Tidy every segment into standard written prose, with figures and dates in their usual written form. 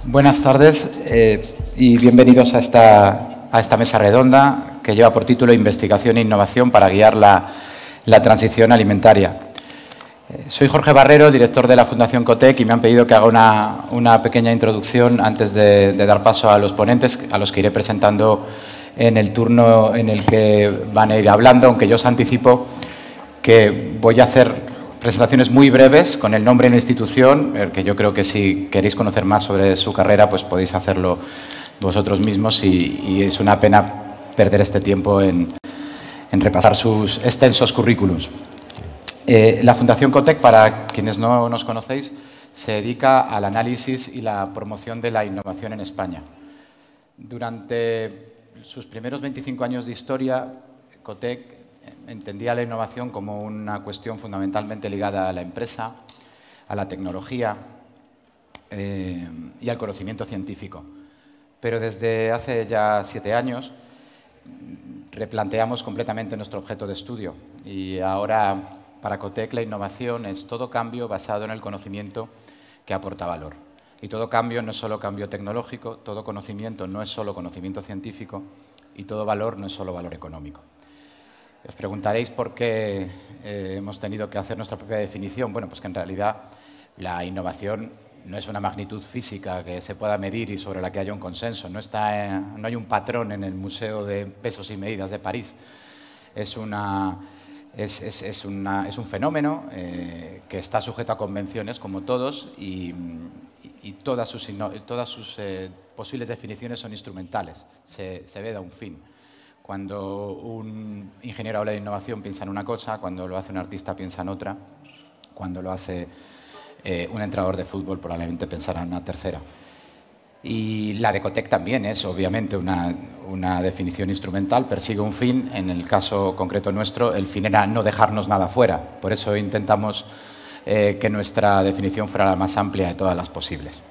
Buenas tardes y bienvenidos a esta mesa redonda que lleva por título Investigación e Innovación para guiar la transición alimentaria. Soy Jorge Barrero, director de la Fundación Cotec, y me han pedido que haga una pequeña introducción antes de dar paso a los ponentes, a los que iré presentando en el turno en el que van a ir hablando, aunque yo os anticipo que voy a hacer presentaciones muy breves con el nombre y la institución, que yo creo que si queréis conocer más sobre su carrera, pues podéis hacerlo vosotros mismos y es una pena perder este tiempo en repasar sus extensos currículums. La Fundación Cotec, para quienes no nos conocéis, se dedica al análisis y la promoción de la innovación en España. Durante sus primeros 25 años de historia, Cotec entendía la innovación como una cuestión fundamentalmente ligada a la empresa, a la tecnología y al conocimiento científico. Pero desde hace ya 7 años replanteamos completamente nuestro objeto de estudio y ahora para Cotec la innovación es todo cambio basado en el conocimiento que aporta valor. Y todo cambio no es solo cambio tecnológico, todo conocimiento no es solo conocimiento científico y todo valor no es solo valor económico. Os preguntaréis por qué hemos tenido que hacer nuestra propia definición. Bueno, pues que en realidad la innovación no es una magnitud física que se pueda medir y sobre la que haya un consenso. No hay un patrón en el Museo de Pesos y Medidas de París. Es un fenómeno que está sujeto a convenciones, como todos, y todas sus posibles definiciones son instrumentales. Se ve a un fin. Cuando un ingeniero habla de innovación piensa en una cosa, cuando lo hace un artista piensa en otra, cuando lo hace un entrenador de fútbol probablemente pensará en una tercera. Y la de Cotec también es obviamente una definición instrumental, persigue un fin. En el caso concreto nuestro, el fin era no dejarnos nada fuera. Por eso intentamos que nuestra definición fuera la más amplia de todas las posibles.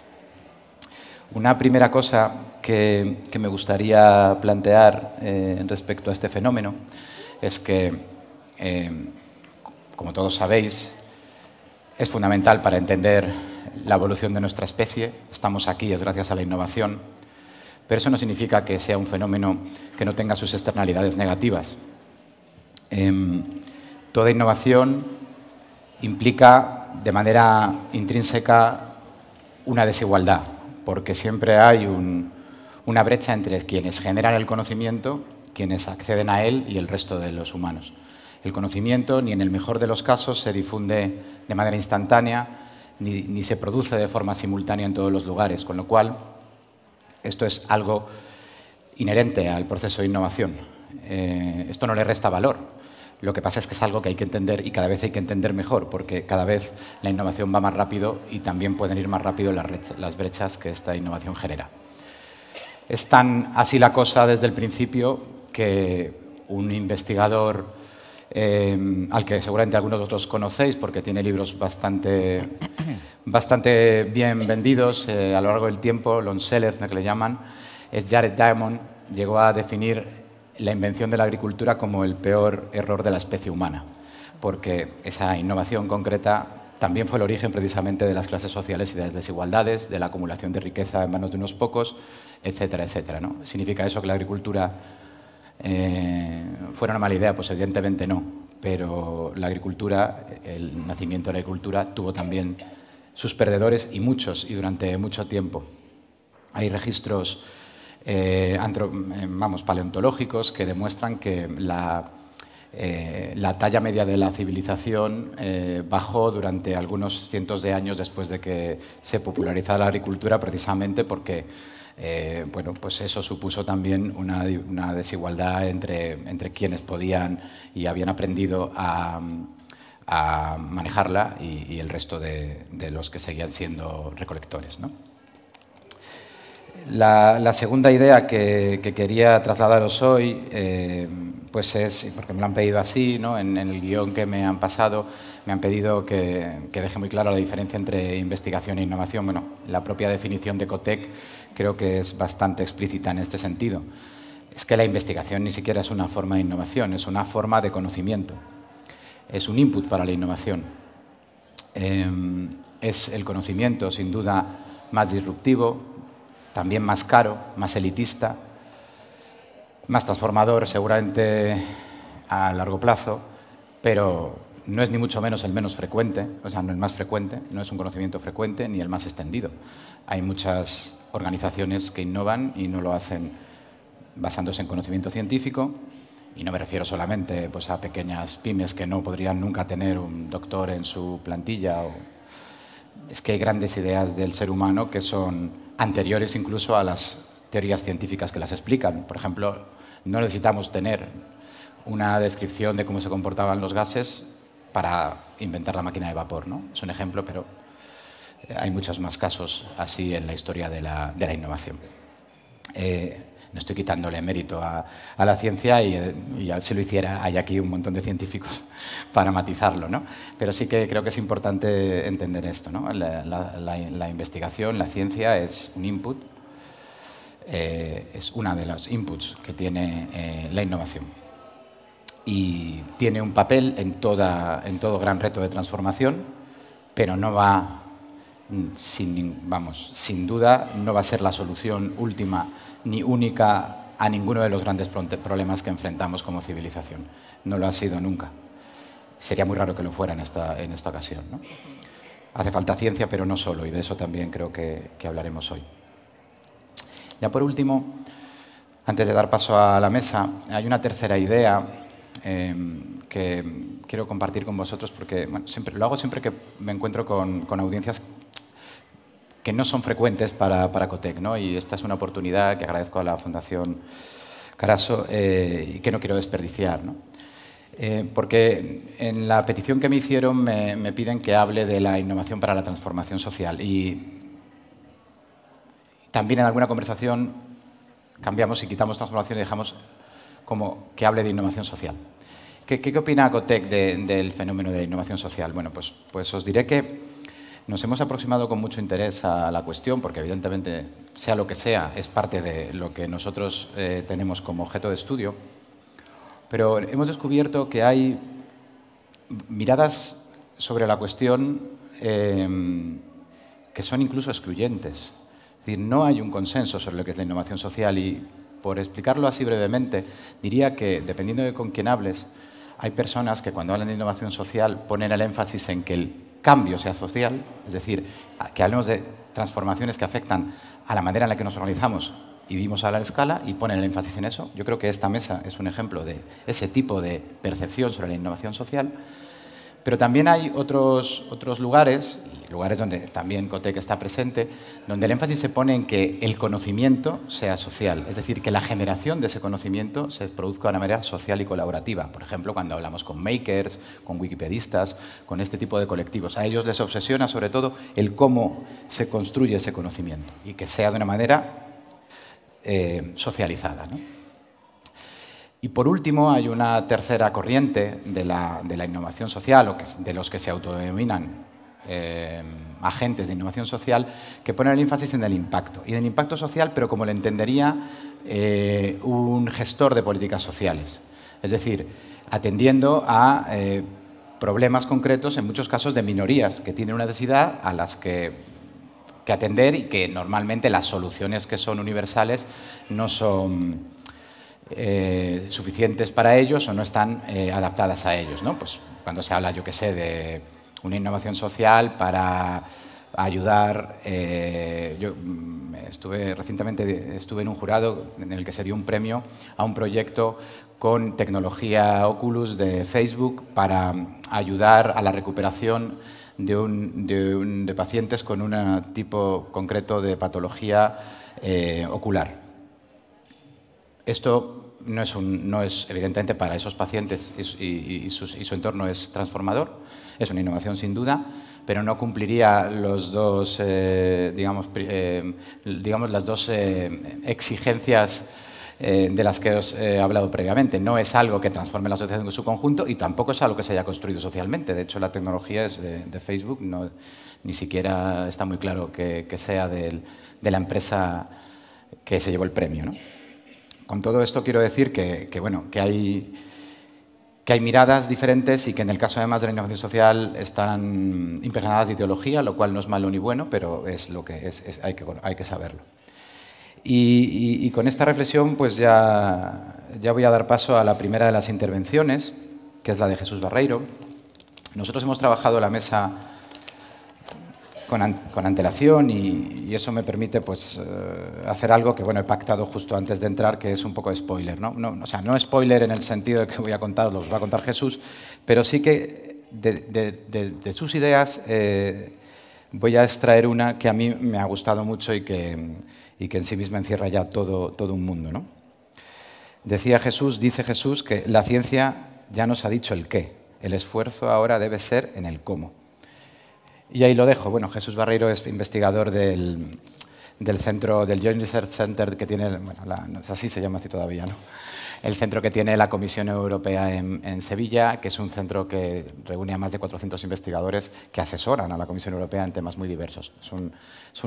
Una primera cosa que me gustaría plantear respecto a este fenómeno es que, como todos sabéis, es fundamental para entender la evolución de nuestra especie. Estamos aquí es gracias a la innovación, pero eso no significa que sea un fenómeno que no tenga sus externalidades negativas. Toda innovación implica de manera intrínseca una desigualdad, porque siempre hay una brecha entre quienes generan el conocimiento, quienes acceden a él y el resto de los humanos. El conocimiento, ni en el mejor de los casos, se difunde de manera instantánea, ni se produce de forma simultánea en todos los lugares, con lo cual esto es algo inherente al proceso de innovación. Esto no le resta valor. Lo que pasa es que es algo que hay que entender y cada vez hay que entender mejor, porque cada vez la innovación va más rápido y también pueden ir más rápido las brechas que esta innovación genera. Es tan así la cosa desde el principio que un investigador al que seguramente algunos de vosotros conocéis porque tiene libros bastante bien vendidos a lo largo del tiempo, long sellers que le llaman, es Jared Diamond, llegó a definir la invención de la agricultura como el peor error de la especie humana, porque esa innovación concreta también fue el origen precisamente de las clases sociales y de las desigualdades, de la acumulación de riqueza en manos de unos pocos, etcétera, etcétera, ¿no? ¿Significa eso que la agricultura fuera una mala idea? Pues evidentemente no, pero la agricultura, el nacimiento de la agricultura tuvo también sus perdedores y muchos, y durante mucho tiempo. Hay registros paleontológicos que demuestran que la talla media de la civilización bajó durante algunos cientos de años después de que se popularizara la agricultura, precisamente porque pues eso supuso también una desigualdad entre quienes podían y habían aprendido a manejarla y el resto de los que seguían siendo recolectores, ¿no? La segunda idea que quería trasladaros hoy pues es, porque me lo han pedido así, ¿no? En el guión que me han pasado, me han pedido que deje muy claro la diferencia entre investigación e innovación. Bueno, la propia definición de Cotec creo que es bastante explícita en este sentido. Es que la investigación ni siquiera es una forma de innovación, es una forma de conocimiento. Es un input para la innovación. Es el conocimiento, sin duda, más disruptivo, también más caro, más elitista, más transformador seguramente a largo plazo, pero no es ni mucho menos el menos frecuente, o sea, no el más frecuente, no es un conocimiento frecuente ni el más extendido. Hay muchas organizaciones que innovan y no lo hacen basándose en conocimiento científico, y no me refiero solamente pues, a pequeñas pymes que no podrían nunca tener un doctor en su plantilla. Es que hay grandes ideas del ser humano que son anteriores incluso a las teorías científicas que las explican. Por ejemplo, no necesitamos tener una descripción de cómo se comportaban los gases para inventar la máquina de vapor, ¿no? Es un ejemplo, pero hay muchos más casos así en la historia de la innovación. No estoy quitándole mérito a la ciencia y si lo hiciera hay aquí un montón de científicos para matizarlo, ¿no? Pero sí que creo que es importante entender esto, ¿no? La investigación, la ciencia es un input, es una de los inputs que tiene la innovación. Y tiene un papel en todo gran reto de transformación, pero no va, sin duda, no va a ser la solución última ni única a ninguno de los grandes problemas que enfrentamos como civilización. No lo ha sido nunca. Sería muy raro que lo fuera en esta ocasión, ¿no? Hace falta ciencia, pero no solo, y de eso también creo que hablaremos hoy. Ya por último, antes de dar paso a la mesa, hay una tercera idea que quiero compartir con vosotros porque bueno, lo hago siempre que me encuentro con audiencias que no son frecuentes para Cotec, ¿no? Y esta es una oportunidad que agradezco a la Fundación Caraso y que no quiero desperdiciar, ¿no? Porque en la petición que me hicieron me piden que hable de la innovación para la transformación social y también en alguna conversación cambiamos y quitamos transformación y dejamos como que hable de innovación social. ¿Qué opina Cotec del fenómeno de la innovación social? Bueno, pues os diré que nos hemos aproximado con mucho interés a la cuestión, porque evidentemente, sea lo que sea, es parte de lo que nosotros tenemos como objeto de estudio, pero hemos descubierto que hay miradas sobre la cuestión que son incluso excluyentes. Es decir, no hay un consenso sobre lo que es la innovación social y, por explicarlo así brevemente, diría que, dependiendo de con quién hables, hay personas que cuando hablan de innovación social ponen el énfasis en que el cambio sea social, es decir, que hablemos de transformaciones que afectan a la manera en la que nos organizamos y vivimos a la escala y ponen el énfasis en eso. Yo creo que esta mesa es un ejemplo de ese tipo de percepción sobre la innovación social. Pero también hay otros lugares, y lugares donde también Cotec está presente, donde el énfasis se pone en que el conocimiento sea social, es decir, que la generación de ese conocimiento se produzca de una manera social y colaborativa. Por ejemplo, cuando hablamos con makers, con wikipedistas, con este tipo de colectivos. A ellos les obsesiona sobre todo el cómo se construye ese conocimiento y que sea de una manera socializada, ¿no? Y por último, hay una tercera corriente de la innovación social, o de los que se autodenominan agentes de innovación social, que ponen el énfasis en el impacto. Y en el impacto social, pero como lo entendería un gestor de políticas sociales. Es decir, atendiendo a problemas concretos, en muchos casos de minorías, que tienen una necesidad a las que atender y que normalmente las soluciones que son universales no son suficientes para ellos o no están adaptadas a ellos, ¿no? Pues cuando se habla, yo qué sé, de una innovación social para ayudar. Recientemente estuve en un jurado en el que se dio un premio a un proyecto con tecnología Oculus de Facebook para ayudar a la recuperación de pacientes con un tipo concreto de patología ocular. Esto no es evidentemente para esos pacientes y su entorno es transformador, es una innovación sin duda, pero no cumpliría las dos exigencias de las que os he hablado previamente. No es algo que transforme la sociedad en su conjunto y tampoco es algo que se haya construido socialmente. De hecho, la tecnología es de Facebook, ni siquiera está muy claro que sea de la empresa que se llevó el premio, ¿no? Con todo esto quiero decir que hay miradas diferentes y que en el caso además de la innovación social están impregnadas de ideología, lo cual no es malo ni bueno, pero es lo que hay que saberlo. Y con esta reflexión pues ya voy a dar paso a la primera de las intervenciones, que es la de Jesús Barreiro. Nosotros hemos trabajado la mesa con antelación y eso me permite pues, hacer algo que bueno, he pactado justo antes de entrar, que es un poco de spoiler, ¿no? O sea, no spoiler en el sentido de que voy a contar, los va a contar Jesús, pero sí que de sus ideas voy a extraer una que a mí me ha gustado mucho y que en sí misma encierra ya todo un mundo, ¿no? Dice Jesús, que la ciencia ya nos ha dicho el qué, el esfuerzo ahora debe ser en el cómo. Y ahí lo dejo. Bueno, Jesús Barreiro es investigador del centro, del Joint Research Center que tiene, bueno, así se llama así todavía, ¿no? El centro que tiene la Comisión Europea en Sevilla, que es un centro que reúne a más de 400 investigadores que asesoran a la Comisión Europea en temas muy diversos. Es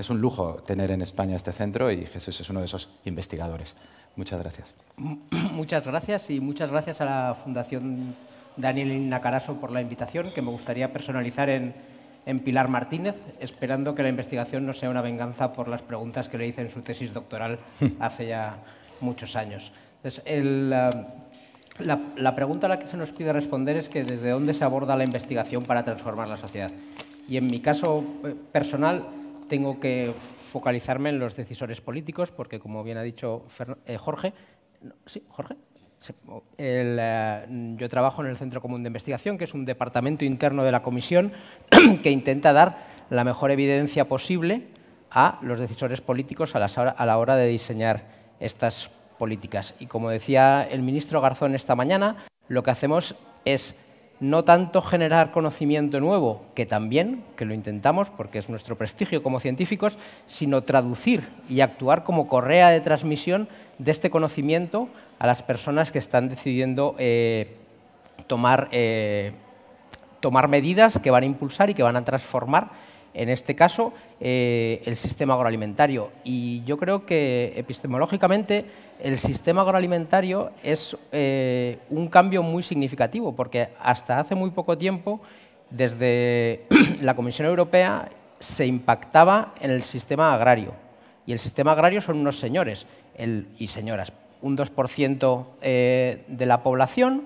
un lujo tener en España este centro y Jesús es uno de esos investigadores. Muchas gracias. Muchas gracias y muchas gracias a la Fundación Daniel Nacaraso por la invitación, que me gustaría personalizar en Pilar Martínez, esperando que la investigación no sea una venganza por las preguntas que le hice en su tesis doctoral hace ya muchos años. Entonces, la pregunta a la que se nos pide responder es que desde dónde se aborda la investigación para transformar la sociedad. Y en mi caso personal tengo que focalizarme en los decisores políticos, porque como bien ha dicho Jorge, ¿sí, Jorge? Yo trabajo en el Centro Común de Investigación, que es un departamento interno de la Comisión que intenta dar la mejor evidencia posible a los decisores políticos a la hora de diseñar estas políticas. Y como decía el ministro Garzón esta mañana, lo que hacemos es no tanto generar conocimiento nuevo, que también, que lo intentamos porque es nuestro prestigio como científicos, sino traducir y actuar como correa de transmisión de este conocimiento a las personas que están decidiendo tomar medidas que van a impulsar y que van a transformar, en este caso, el sistema agroalimentario. Y yo creo que epistemológicamente el sistema agroalimentario es un cambio muy significativo, porque hasta hace muy poco tiempo, desde la Comisión Europea, se impactaba en el sistema agrario. Y el sistema agrario son unos señores y señoras, un 2% de la población,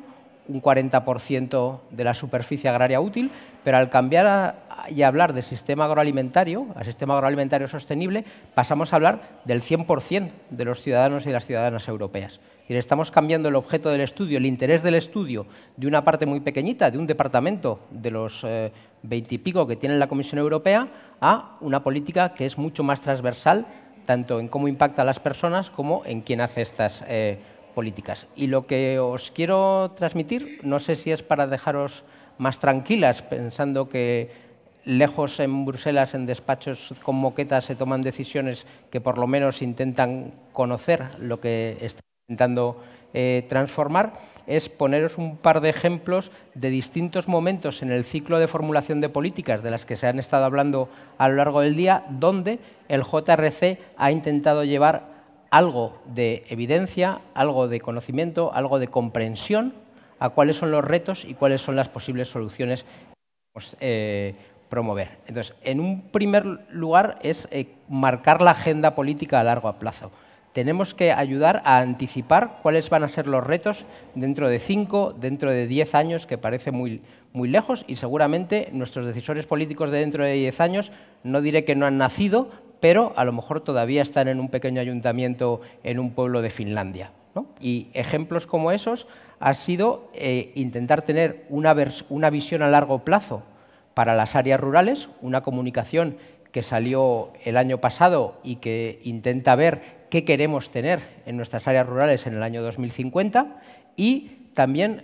un 40% de la superficie agraria útil, pero al cambiar y hablar de sistema agroalimentario, al sistema agroalimentario sostenible, pasamos a hablar del 100% de los ciudadanos y las ciudadanas europeas. Y estamos cambiando el objeto del estudio, el interés del estudio, de una parte muy pequeñita, de un departamento de los 20 y pico que tiene la Comisión Europea, a una política que es mucho más transversal, tanto en cómo impacta a las personas como en quién hace estas políticas. Y lo que os quiero transmitir, no sé si es para dejaros más tranquilas, pensando que lejos en Bruselas, en despachos con moquetas, se toman decisiones que por lo menos intentan conocer lo que está intentando transformar, es poneros un par de ejemplos de distintos momentos en el ciclo de formulación de políticas de las que se han estado hablando a lo largo del día, donde el JRC ha intentado llevar algo de evidencia, algo de conocimiento, algo de comprensión a cuáles son los retos y cuáles son las posibles soluciones que queremos promover. Entonces, en un primer lugar es marcar la agenda política a largo plazo. Tenemos que ayudar a anticipar cuáles van a ser los retos dentro de 5, dentro de 10 años, que parece muy lejos, y seguramente nuestros decisores políticos de dentro de 10 años, no diré que no han nacido, pero a lo mejor todavía están en un pequeño ayuntamiento en un pueblo de Finlandia, ¿no? Y ejemplos como esos ha sido intentar tener una visión a largo plazo para las áreas rurales, una comunicación que salió el año pasado y que intenta ver qué queremos tener en nuestras áreas rurales en el año 2050, y también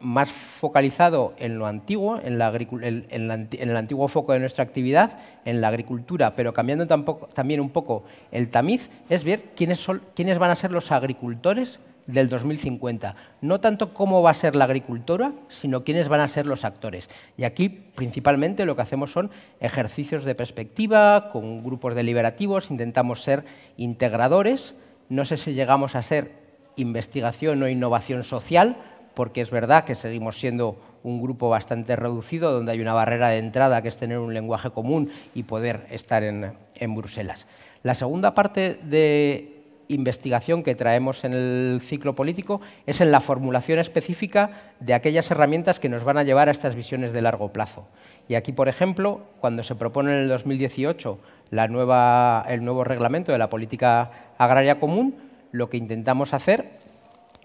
más focalizado en lo antiguo, en el antiguo foco de nuestra actividad, en la agricultura, pero cambiando también un poco el tamiz, es ver quiénes van a ser los agricultores del 2050. No tanto cómo va a ser la agricultura, sino quiénes van a ser los actores. Y aquí, principalmente, lo que hacemos son ejercicios de perspectiva, con grupos deliberativos, intentamos ser integradores. No sé si llegamos a ser investigación o innovación social, porque es verdad que seguimos siendo un grupo bastante reducido, donde hay una barrera de entrada que es tener un lenguaje común y poder estar en Bruselas. La segunda parte de investigación que traemos en el ciclo político es en la formulación específica de aquellas herramientas que nos van a llevar a estas visiones de largo plazo. Y aquí, por ejemplo, cuando se propone en el 2018 el nuevo reglamento de la política agraria común, lo que intentamos hacer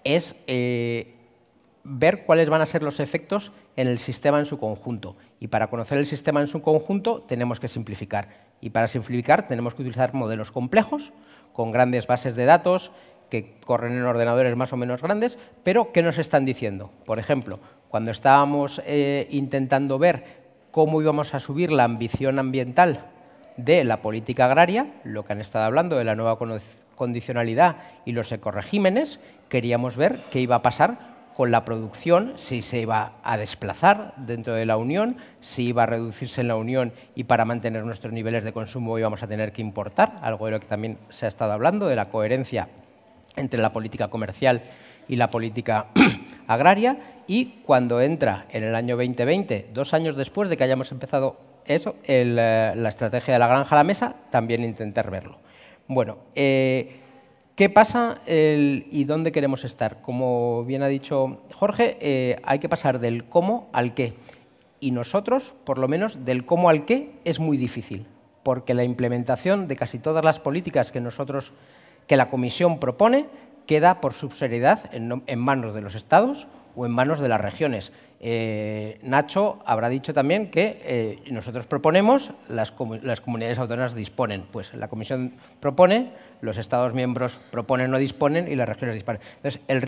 es ver cuáles van a ser los efectos en el sistema en su conjunto. Y para conocer el sistema en su conjunto tenemos que simplificar. Y para simplificar tenemos que utilizar modelos complejos, con grandes bases de datos que corren en ordenadores más o menos grandes, pero ¿qué nos están diciendo? Por ejemplo, cuando estábamos intentando ver cómo íbamos a subir la ambición ambiental de la política agraria, lo que han estado hablando de la nueva condicionalidad y los ecoregímenes, queríamos ver qué iba a pasar con la producción, si se iba a desplazar dentro de la Unión, si iba a reducirse en la Unión y para mantener nuestros niveles de consumo íbamos a tener que importar, algo de lo que también se ha estado hablando, de la coherencia entre la política comercial y la política agraria. Y cuando entra en el año 2020, 2 años después de que hayamos empezado eso, la estrategia de la granja a la mesa, también intentar verlo. Bueno, ¿qué pasa y dónde queremos estar? Como bien ha dicho Jorge, hay que pasar del cómo al qué. Y nosotros, por lo menos, del cómo al qué es muy difícil, porque la implementación de casi todas las políticas que la Comisión propone queda por subsidiariedad en manos de los Estados o en manos de las regiones. Nacho habrá dicho también que nosotros proponemos, las comunidades autónomas disponen. Pues la Comisión propone, los Estados miembros proponen o disponen y las regiones disponen. Entonces, el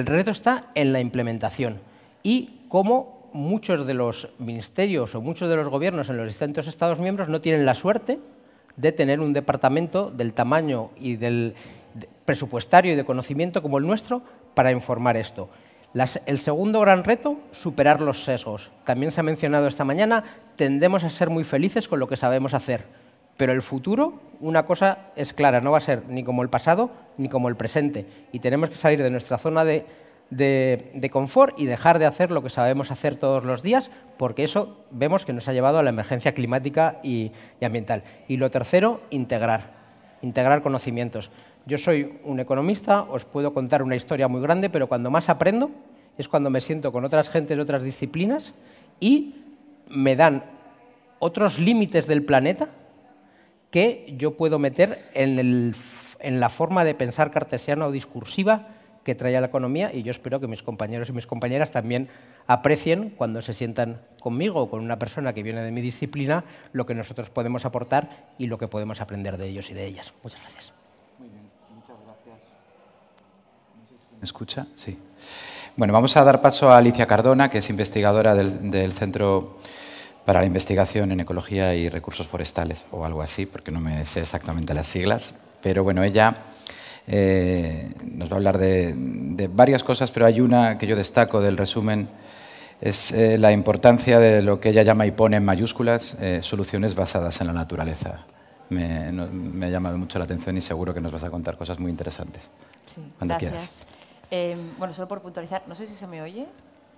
reto está en la implementación y cómo muchos de los ministerios o muchos de los gobiernos en los distintos Estados miembros no tienen la suerte de tener un departamento del tamaño y del presupuestario y de conocimiento como el nuestro para informar esto. El segundo gran reto, superar los sesgos. También se ha mencionado esta mañana, tendemos a ser muy felices con lo que sabemos hacer, pero el futuro, una cosa es clara, no va a ser ni como el pasado ni como el presente. Y tenemos que salir de nuestra zona de confort y dejar de hacer lo que sabemos hacer todos los días, porque eso vemos que nos ha llevado a la emergencia climática y ambiental. Y lo tercero, integrar conocimientos. Yo soy un economista, os puedo contar una historia muy grande, pero cuando más aprendo es cuando me siento con otras gentes de otras disciplinas y me dan otros límites del planeta que yo puedo meter en la forma de pensar cartesiana o discursiva que trae la economía, y yo espero que mis compañeros y mis compañeras también aprecien cuando se sientan conmigo o con una persona que viene de mi disciplina lo que nosotros podemos aportar y lo que podemos aprender de ellos y de ellas. Muchas gracias. Muy bien, muchas gracias. No sé si me escucha. Sí. Bueno, vamos a dar paso a Alicia Cardona, que es investigadora del Centro para la Investigación en Ecología y Recursos Forestales, o algo así, porque no me sé exactamente las siglas, pero bueno, ella nos va a hablar de varias cosas, pero hay una que yo destaco del resumen, es la importancia de lo que ella llama y pone en mayúsculas, soluciones basadas en la naturaleza. Me ha llamado mucho la atención y seguro que nos vas a contar cosas muy interesantes. Sí, cuando gracias. quieras. Bueno, solo por puntualizar, no sé si se me oye.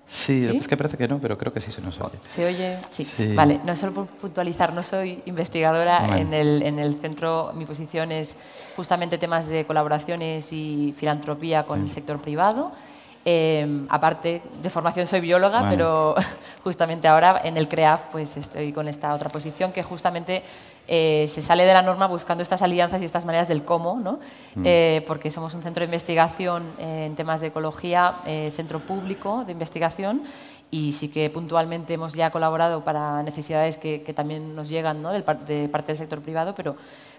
Sí, ¿Sí? Es que parece que no, pero creo que sí se nos oye. ¿Se oye? Sí. Sí. Vale, no solo por puntualizar, no soy investigadora Bueno. en el centro, mi posición es justamente temas de colaboraciones y filantropía con el sector privado. Aparte de formación soy bióloga, Bueno. pero justamente ahora en el CREAF pues estoy con esta otra posición que justamente se sale de la norma buscando estas alianzas y estas maneras del cómo, ¿no? Porque somos un centro de investigación en temas de ecología, centro público de investigación, y sí que puntualmente hemos ya colaborado para necesidades que también nos llegan, ¿no? de parte del sector privado, pero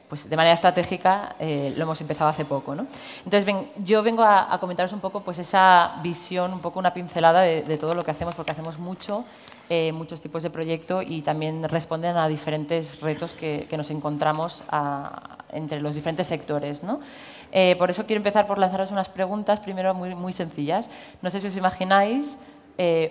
pues de manera estratégica lo hemos empezado hace poco, ¿no? Entonces, yo vengo a comentaros un poco pues, esa visión, un poco una pincelada de todo lo que hacemos, porque hacemos muchos tipos de proyecto y también responden a diferentes retos que nos encontramos entre los diferentes sectores, ¿no? Por eso quiero empezar por lanzaros unas preguntas, primero muy sencillas. No sé si os imagináis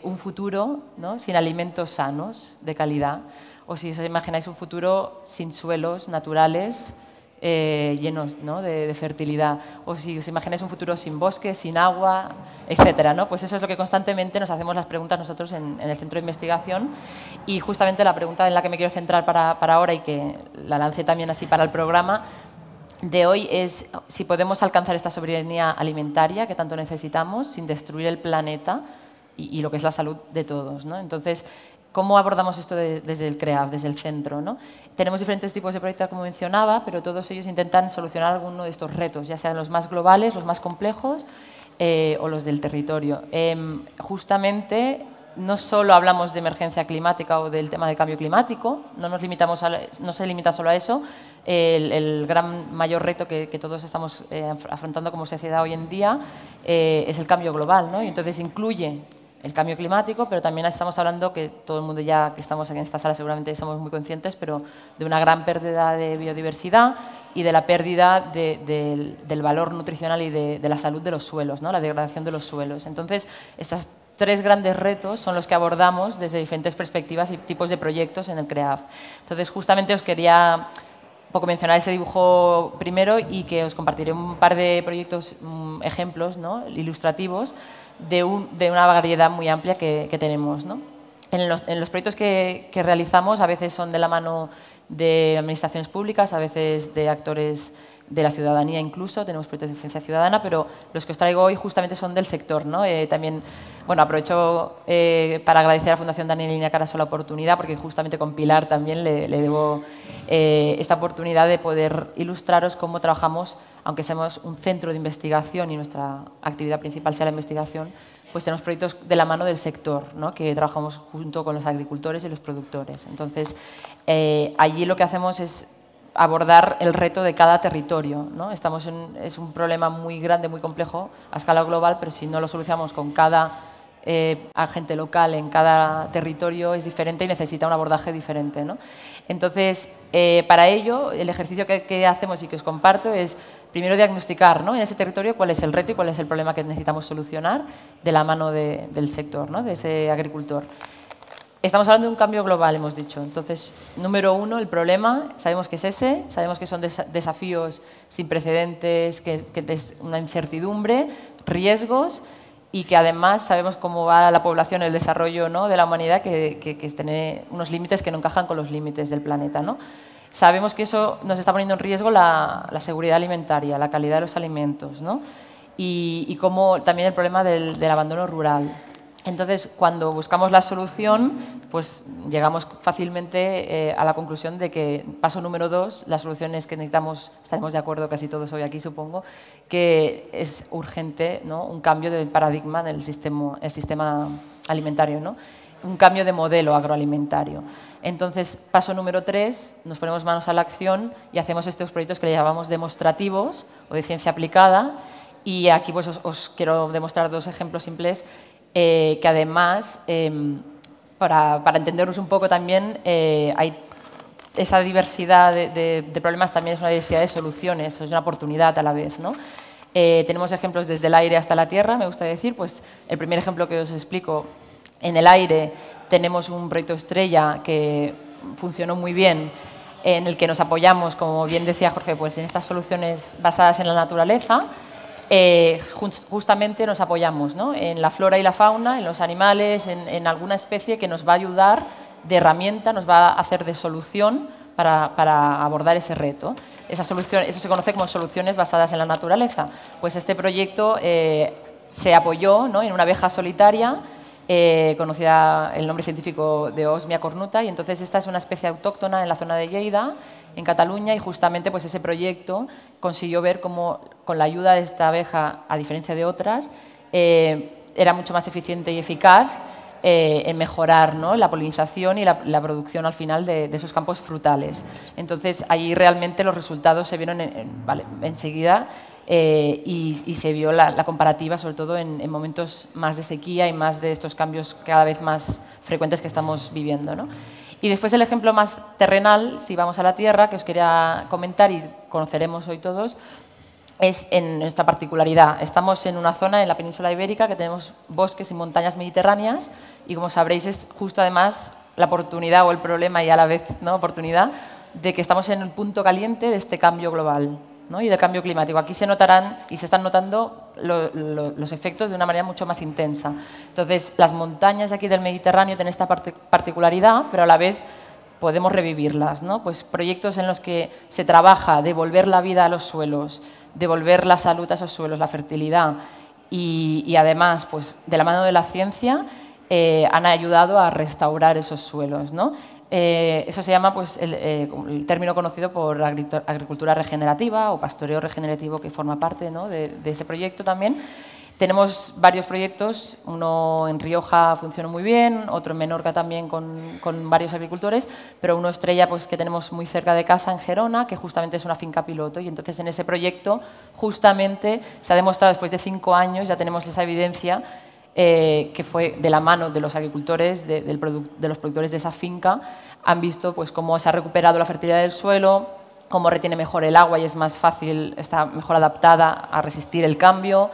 un futuro, ¿no? sin alimentos sanos, de calidad, o si os imagináis un futuro sin suelos naturales, llenos, ¿no?, de fertilidad. O si os imagináis un futuro sin bosques, sin agua, etcétera, ¿no? Pues eso es lo que constantemente nos hacemos las preguntas nosotros en el centro de investigación. Y justamente la pregunta en la que me quiero centrar para ahora, y que la lancé también así para el programa de hoy, es si podemos alcanzar esta soberanía alimentaria que tanto necesitamos sin destruir el planeta y lo que es la salud de todos, ¿no? Entonces, ¿cómo abordamos esto desde el CREAF, desde el centro, ¿no? Tenemos diferentes tipos de proyectos, como mencionaba, pero todos ellos intentan solucionar alguno de estos retos, ya sean los más globales, los más complejos o los del territorio. Justamente, no solo hablamos de emergencia climática o del tema del cambio climático, no se limita solo a eso. El gran mayor reto que todos estamos afrontando como sociedad hoy en día es el cambio global, ¿no? Y entonces incluye el cambio climático, pero también estamos hablando, que todo el mundo ya que estamos aquí en esta sala seguramente somos muy conscientes, pero de una gran pérdida de biodiversidad y de la pérdida del valor nutricional y de la salud de los suelos, ¿no?, la degradación de los suelos. Entonces, estas tres grandes retos son los que abordamos desde diferentes perspectivas y tipos de proyectos en el CREAF. Entonces, justamente os quería un poco mencionar ese dibujo primero y que os compartiré un par de proyectos, ejemplos, ¿no?, ilustrativos de una variedad muy amplia que tenemos, ¿no? En los proyectos que realizamos, a veces son de la mano de administraciones públicas, a veces de actores de la ciudadanía incluso, tenemos proyectos de ciencia ciudadana, pero los que os traigo hoy justamente son del sector, ¿no? También, bueno, aprovecho para agradecer a la Fundación Daniel Iñárritu la oportunidad, porque justamente con Pilar también le debo esta oportunidad de poder ilustraros cómo trabajamos, aunque seamos un centro de investigación y nuestra actividad principal sea la investigación, pues tenemos proyectos de la mano del sector, ¿no?, que trabajamos junto con los agricultores y los productores. Entonces, allí lo que hacemos es abordar el reto de cada territorio, ¿no? Es un problema muy grande, muy complejo a escala global, pero si no lo solucionamos con cada agente local en cada territorio es diferente y necesita un abordaje diferente, ¿no? Entonces, para ello, el ejercicio que hacemos y que os comparto es primero diagnosticar, ¿no?, en ese territorio cuál es el reto y cuál es el problema que necesitamos solucionar de la mano del sector, ¿no?, de ese agricultor. Estamos hablando de un cambio global, hemos dicho. Entonces, número uno, el problema, sabemos que es ese, sabemos que son desafíos sin precedentes, que es una incertidumbre, riesgos, y que además sabemos cómo va la población, el desarrollo, ¿no?, de la humanidad, que tiene unos límites que no encajan con los límites del planeta, ¿no? Sabemos que eso nos está poniendo en riesgo la seguridad alimentaria, la calidad de los alimentos, ¿no?, y como también el problema del abandono rural. Entonces, cuando buscamos la solución, pues llegamos fácilmente a la conclusión de que, paso número 2, la solución es que necesitamos, estaremos de acuerdo casi todos hoy aquí, supongo, que es urgente, ¿no?, un cambio de paradigma en el sistema alimentario, ¿no?, un cambio de modelo agroalimentario. Entonces, paso número 3, nos ponemos manos a la acción y hacemos estos proyectos que le llamamos demostrativos o de ciencia aplicada. Y aquí pues, os quiero demostrar 2 ejemplos simples que además, para entendernos un poco también, hay esa diversidad de problemas, también es una diversidad de soluciones, es una oportunidad a la vez, ¿no? Tenemos ejemplos desde el aire hasta la tierra, me gusta decir. Pues el primer ejemplo que os explico, en el aire tenemos un proyecto estrella que funcionó muy bien, en el que nos apoyamos, como bien decía Jorge, pues en estas soluciones basadas en la naturaleza. Justamente nos apoyamos, ¿no?, en la flora y la fauna, en los animales, en alguna especie que nos va a ayudar de herramienta, nos va a hacer de solución para abordar ese reto. Esa solución, eso se conoce como soluciones basadas en la naturaleza. Pues este proyecto se apoyó, ¿no?, en una abeja solitaria, conocida el nombre científico de Osmia cornuta, y entonces esta es una especie autóctona en la zona de Lleida, en Cataluña, y justamente pues ese proyecto consiguió ver cómo con la ayuda de esta abeja, a diferencia de otras, era mucho más eficiente y eficaz en mejorar, ¿no?, la polinización y la producción al final de esos campos frutales. Entonces, allí realmente los resultados se vieron enseguida y se vio la comparativa, sobre todo en momentos más de sequía y más de estos cambios cada vez más frecuentes que estamos viviendo, ¿no? Y después el ejemplo más terrenal, si vamos a la tierra, que os quería comentar y conoceremos hoy todos, es en nuestra particularidad. Estamos en una zona en la península ibérica que tenemos bosques y montañas mediterráneas, y como sabréis es justo además la oportunidad o el problema y a la vez, ¿no?, oportunidad de que estamos en el punto caliente de este cambio global, ¿no? Y del cambio climático. Aquí se notarán y se están notando los efectos de una manera mucho más intensa. Entonces, las montañas aquí del Mediterráneo tienen esta particularidad, pero a la vez podemos revivirlas, ¿no? Pues proyectos en los que se trabaja devolver la vida a los suelos, devolver la salud a esos suelos, la fertilidad y además, pues, de la mano de la ciencia, han ayudado a restaurar esos suelos, ¿no? Eso se llama pues, el término conocido por agricultura regenerativa o pastoreo regenerativo, que forma parte, ¿no?, de ese proyecto también. Tenemos varios proyectos, uno en Rioja funciona muy bien, otro en Menorca también con varios agricultores, pero uno estrella pues, que tenemos muy cerca de casa en Gerona, que justamente es una finca piloto, y entonces en ese proyecto justamente se ha demostrado después de 5 años, ya tenemos esa evidencia, que fue de la mano de los agricultores, de los productores de esa finca, han visto pues, cómo se ha recuperado la fertilidad del suelo, cómo retiene mejor el agua y es más fácil, está mejor adaptada a resistir el cambio,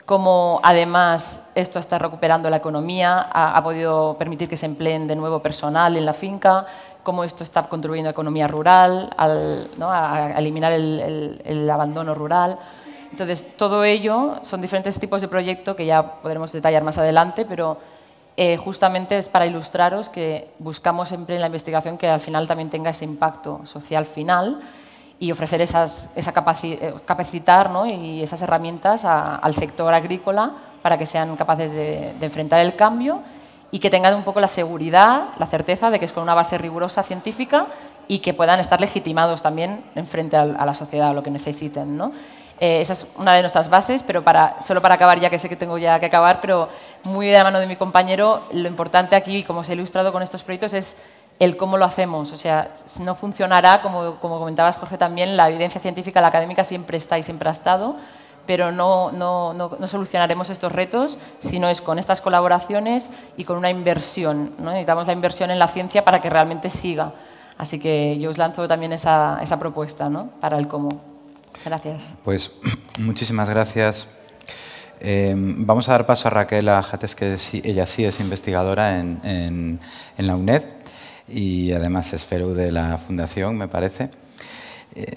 cómo además esto está recuperando la economía, ha podido permitir que se empleen de nuevo personal en la finca, cómo esto está contribuyendo a la economía rural, ¿no?, a eliminar el abandono rural. Entonces, todo ello son diferentes tipos de proyectos que ya podremos detallar más adelante, pero justamente es para ilustraros que buscamos siempre en la investigación que al final también tenga ese impacto social final y ofrecer capacitar, ¿no?, y esas herramientas al sector agrícola para que sean capaces de enfrentar el cambio y que tengan un poco la seguridad, la certeza de que es con una base rigurosa científica y que puedan estar legitimados también en frente a la sociedad, a lo que necesiten, ¿no? Esa es una de nuestras bases, pero solo para acabar, ya que sé que tengo ya que acabar, pero muy de la mano de mi compañero, lo importante aquí, como se ha ilustrado con estos proyectos, es el cómo lo hacemos. O sea, no funcionará, como comentabas, Jorge, también, la evidencia científica, la académica siempre está y siempre ha estado, pero no solucionaremos estos retos si no es con estas colaboraciones y con una inversión, ¿no? Necesitamos la inversión en la ciencia para que realmente siga. Así que yo os lanzo también esa propuesta, ¿no?, para el cómo. Gracias. Pues muchísimas gracias. Vamos a dar paso a Raquel Ajates, que ella sí es investigadora en la UNED y además es fellow de la Fundación, me parece.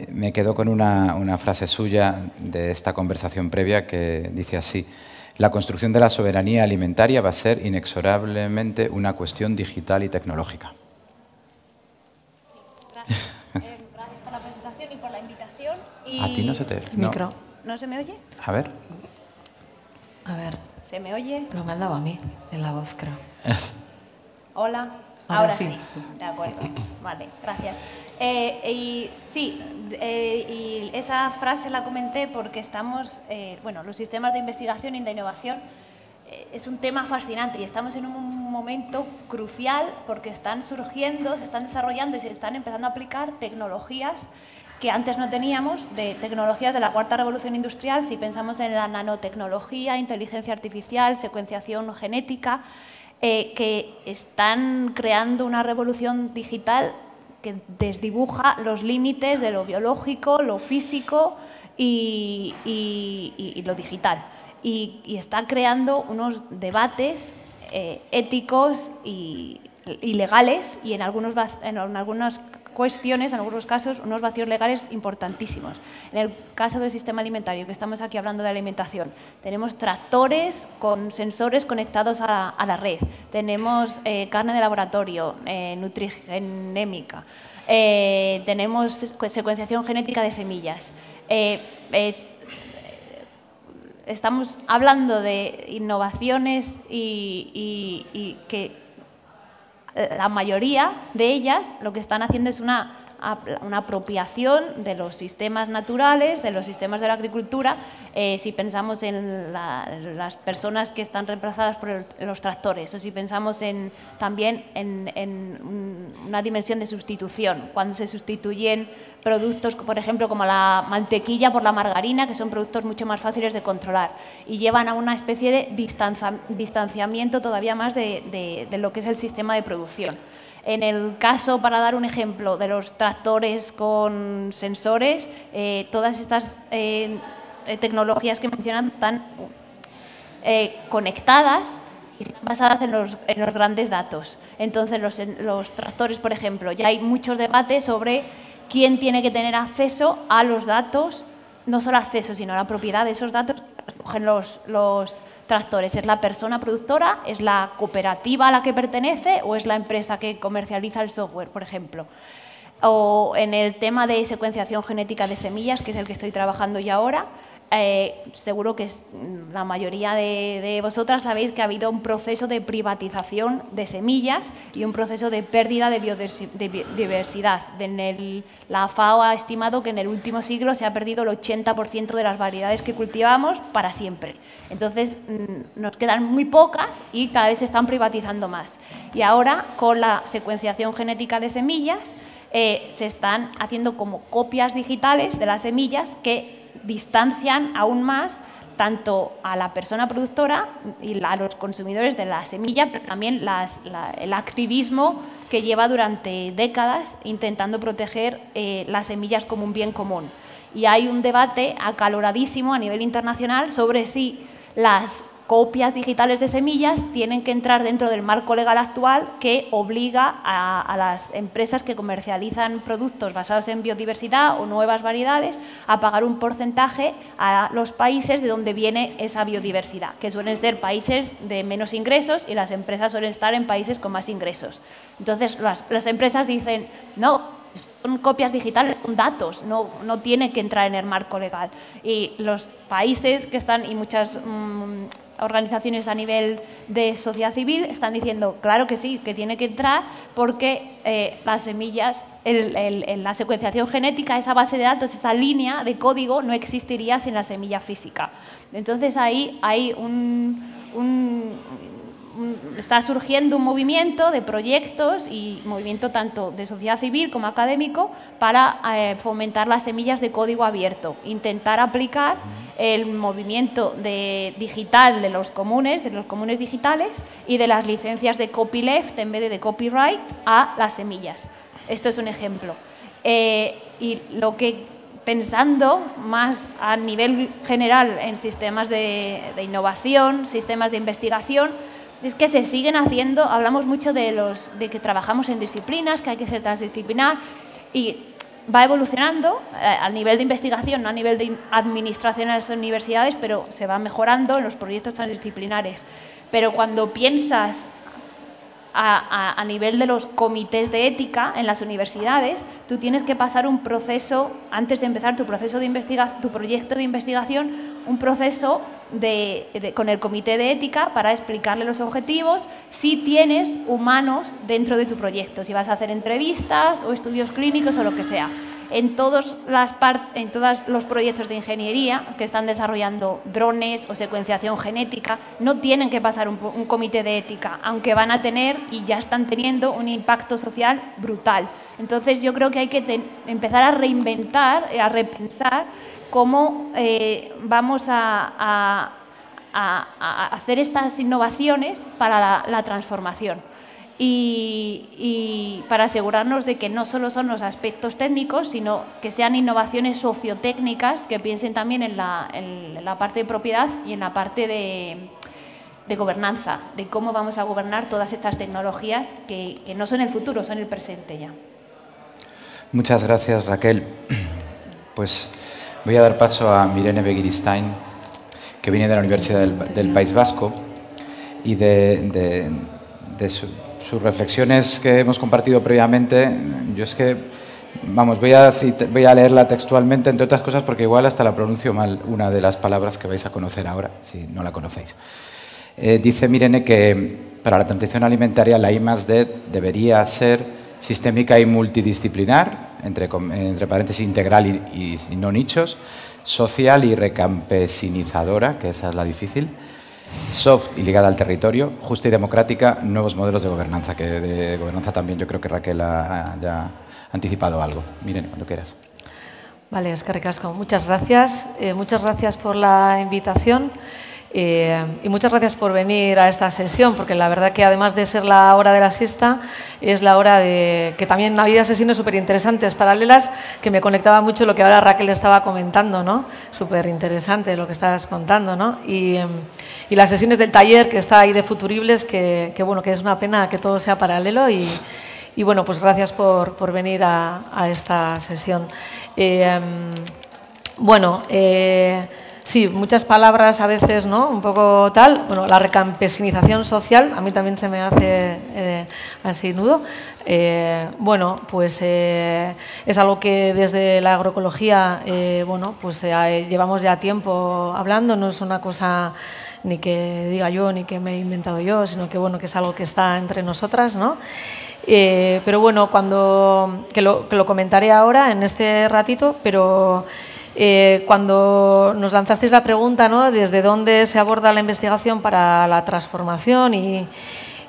Me quedo con una frase suya de esta conversación previa que dice así: la construcción de la soberanía alimentaria va a ser inexorablemente una cuestión digital y tecnológica. Gracias. Gracias por la presentación y por la invitación. A ti no se te... Micro. ¿No se me oye? A ver. A ver, ¿Se me oye? lo me han dado a mí, en la voz, creo. Hola. Ahora sí. sí. De acuerdo. Vale, gracias. Y esa frase la comenté porque estamos, bueno, los sistemas de investigación y de innovación es un tema fascinante y estamos en un momento crucial porque están surgiendo, se están desarrollando y se están empezando a aplicar tecnologías que antes no teníamos, de tecnologías de la cuarta revolución industrial, si pensamos en la nanotecnología, inteligencia artificial, secuenciación genética, que están creando una revolución digital que desdibuja los límites de lo biológico, lo físico y lo digital. Y está creando unos debates éticos y legales y en algunas cuestiones, en algunos casos, unos vacíos legales importantísimos. En el caso del sistema alimentario, que estamos aquí hablando de alimentación, tenemos tractores con sensores conectados a la red, tenemos carne de laboratorio, nutrigenémica, tenemos secuenciación genética de semillas. Estamos hablando de innovaciones y que la mayoría de ellas lo que están haciendo es una apropiación de los sistemas naturales, de los sistemas de la agricultura. Si pensamos en las personas que están reemplazadas por los tractores, o si pensamos también en una dimensión de sustitución, cuando se sustituyen productos, por ejemplo, como la mantequilla por la margarina, que son productos mucho más fáciles de controlar y llevan a una especie de distanciamiento todavía más de lo que es el sistema de producción. En el caso, para dar un ejemplo, de los tractores con sensores, todas estas tecnologías que mencionan están conectadas y basadas en los grandes datos. Entonces, los tractores, por ejemplo, ya hay muchos debates sobre quién tiene que tener acceso a los datos, no solo acceso, sino a la propiedad de esos datos que recogen los tractores. ¿Es la persona productora? ¿Es la cooperativa a la que pertenece? ¿O es la empresa que comercializa el software, por ejemplo? O en el tema de secuenciación genética de semillas, que es el que estoy trabajando yo ahora, seguro que la mayoría de vosotras sabéis que ha habido un proceso de privatización de semillas y un proceso de pérdida de biodiversidad. La FAO ha estimado que en el último siglo se ha perdido el 80% de las variedades que cultivamos para siempre. Entonces, nos quedan muy pocas y cada vez se están privatizando más. Y ahora, con la secuenciación genética de semillas, se están haciendo como copias digitales de las semillas que distancian aún más tanto a la persona productora y a los consumidores de la semilla, pero también el activismo que lleva durante décadas intentando proteger las semillas como un bien común. Y hay un debate acaloradísimo a nivel internacional sobre si las copias digitales de semillas tienen que entrar dentro del marco legal actual que obliga a las empresas que comercializan productos basados en biodiversidad o nuevas variedades a pagar un porcentaje a los países de donde viene esa biodiversidad, que suelen ser países de menos ingresos y las empresas suelen estar en países con más ingresos. Entonces, las empresas dicen, no, son copias digitales, son datos, no tiene que entrar en el marco legal. Y los países que están, y muchas organizaciones a nivel de sociedad civil están diciendo, claro que sí, que tiene que entrar porque las semillas, la secuenciación genética, esa base de datos, esa línea de código no existiría sin la semilla física. Entonces ahí hay está surgiendo un movimiento de proyectos y movimiento tanto de sociedad civil como académico para fomentar las semillas de código abierto, intentar aplicar el movimiento digital de los comunes digitales y de las licencias de copyleft en vez de copyright a las semillas. Esto es un ejemplo. Y lo que pensando más a nivel general en sistemas de innovación, sistemas de investigación, es que se siguen haciendo, hablamos mucho de que trabajamos en disciplinas, que hay que ser transdisciplinar y va evolucionando a nivel de investigación, no a nivel de administración en las universidades, pero se va mejorando en los proyectos transdisciplinares. Pero cuando piensas a nivel de los comités de ética en las universidades, tú tienes que pasar un proceso, antes de empezar tu proceso de tu proyecto de investigación, un proceso con el comité de ética para explicarle los objetivos, si tienes humanos dentro de tu proyecto, si vas a hacer entrevistas o estudios clínicos o lo que sea. En todos los proyectos de ingeniería que están desarrollando drones o secuenciación genética, no tienen que pasar un comité de ética, aunque van a tener y ya están teniendo un impacto social brutal. Entonces yo creo que hay que empezar a reinventar, a repensar cómo vamos a hacer estas innovaciones para la transformación. Y para asegurarnos de que no solo son los aspectos técnicos, sino que sean innovaciones sociotécnicas que piensen también en la parte de propiedad y en la parte de gobernanza, de cómo vamos a gobernar todas estas tecnologías que no son el futuro, son el presente ya. Muchas gracias, Raquel. Pues voy a dar paso a Mirene Begiristain, que viene de la Universidad del País Vasco y de sus reflexiones que hemos compartido previamente. Yo es que, vamos, voy a leerla textualmente, entre otras cosas, porque igual hasta la pronuncio mal, una de las palabras que vais a conocer ahora, si no la conocéis. Dice Mirene que para la transición alimentaria la I+D debería ser sistémica y multidisciplinar, entre paréntesis integral y no nichos, social y recampesinizadora, que esa es la difícil, soft y ligada al territorio, justa y democrática, nuevos modelos de gobernanza, que de gobernanza también yo creo que Raquel ha ya anticipado algo. Miren, cuando quieras. Vale, eskerrik asko. Muchas gracias por la invitación. Y muchas gracias por venir a esta sesión, porque la verdad que además de ser la hora de la siesta, es la hora de que también había sesiones súper interesantes, paralelas, que me conectaba mucho lo que ahora Raquel estaba comentando, ¿no? Súper interesante lo que estabas contando, ¿no? Y las sesiones del taller que está ahí de Futuribles, que bueno, que es una pena que todo sea paralelo y bueno, pues gracias por venir a esta sesión. Bueno, sí, muchas palabras a veces, ¿no? Un poco tal. Bueno, la recampesinización social, a mí también se me hace así nudo. Bueno, pues es algo que desde la agroecología, bueno, pues llevamos ya tiempo hablando, no es una cosa ni que diga yo ni que me he inventado yo, sino que, bueno, que es algo que está entre nosotras, ¿no? Pero bueno, que lo comentaré ahora en este ratito, pero cuando nos lanzasteis la pregunta, ¿no?, desde dónde se aborda la investigación para la transformación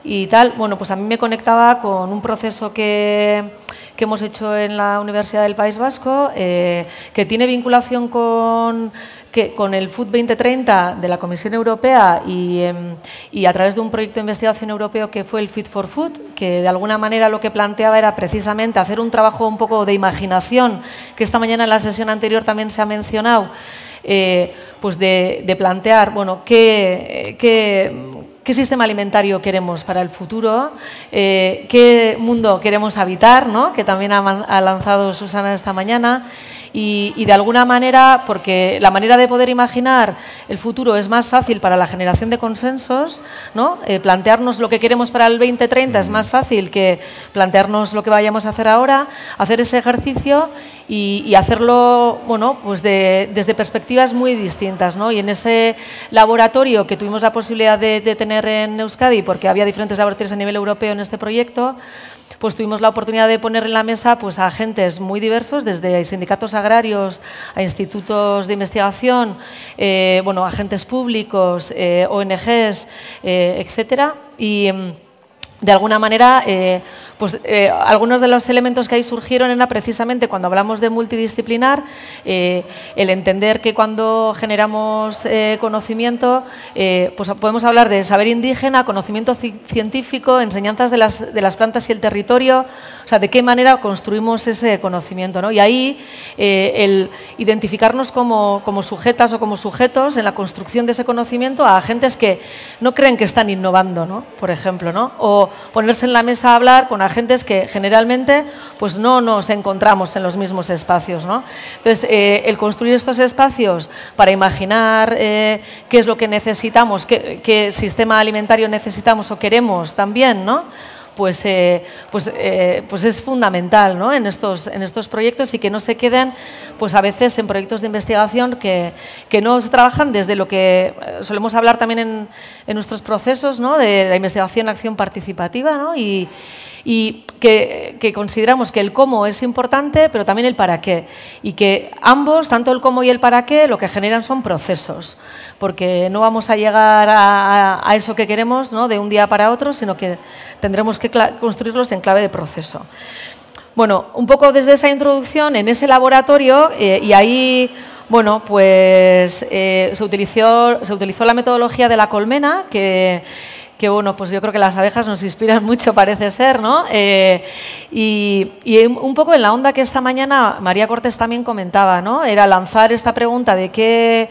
y tal, bueno, pues a mí me conectaba con un proceso que hemos hecho en la Universidad del País Vasco, que tiene vinculación con el Food 2030 de la Comisión Europea y a través de un proyecto de investigación europeo que fue el Fit for Food, que de alguna manera lo que planteaba era precisamente hacer un trabajo un poco de imaginación, que esta mañana en la sesión anterior también se ha mencionado, pues de plantear, bueno, ¿qué sistema alimentario queremos para el futuro? ¿Qué mundo queremos habitar? ¿No? Que también ha lanzado Susana esta mañana. Y de alguna manera, porque la manera de poder imaginar el futuro es más fácil para la generación de consensos, ¿no? Plantearnos lo que queremos para el 2030 es más fácil que plantearnos lo que vayamos a hacer ahora, hacer ese ejercicio y hacerlo, bueno, pues desde perspectivas muy distintas, ¿no? Y en ese laboratorio que tuvimos la posibilidad de tener en Euskadi, porque había diferentes laboratorios a nivel europeo en este proyecto, pues tuvimos la oportunidad de poner en la mesa pues, a agentes muy diversos, desde sindicatos agrarios a institutos de investigación, bueno, agentes públicos, ONGs, etcétera. Y de alguna manera, pues algunos de los elementos que ahí surgieron era precisamente cuando hablamos de multidisciplinar, el entender que cuando generamos conocimiento, pues podemos hablar de saber indígena, conocimiento científico, enseñanzas de las plantas y el territorio, o sea, de qué manera construimos ese conocimiento, ¿no? Y ahí el identificarnos como sujetas o como sujetos en la construcción de ese conocimiento a agentes que no creen que están innovando, ¿no? Por ejemplo, ¿no? O ponerse en la mesa a hablar con agentes que generalmente pues no nos encontramos en los mismos espacios, ¿no? Entonces, el construir estos espacios para imaginar qué es lo que necesitamos, qué sistema alimentario necesitamos o queremos también, ¿no? Pues es fundamental, ¿no? en estos proyectos y que no se queden pues a veces en proyectos de investigación que no se trabajan desde lo que solemos hablar también en nuestros procesos, ¿no? De la investigación acción participativa, ¿no? Y que consideramos que el cómo es importante, pero también el para qué. Y que ambos, tanto el cómo y el para qué, lo que generan son procesos. Porque no vamos a llegar a eso que queremos, ¿no? De un día para otro, sino que tendremos que construirlos en clave de proceso. Bueno, un poco desde esa introducción, en ese laboratorio, y ahí, bueno, pues se utilizó la metodología de la colmena, que bueno, pues yo creo que las abejas nos inspiran mucho, parece ser, ¿no? Y un poco en la onda que esta mañana María Cortés también comentaba, ¿no? Era lanzar esta pregunta de qué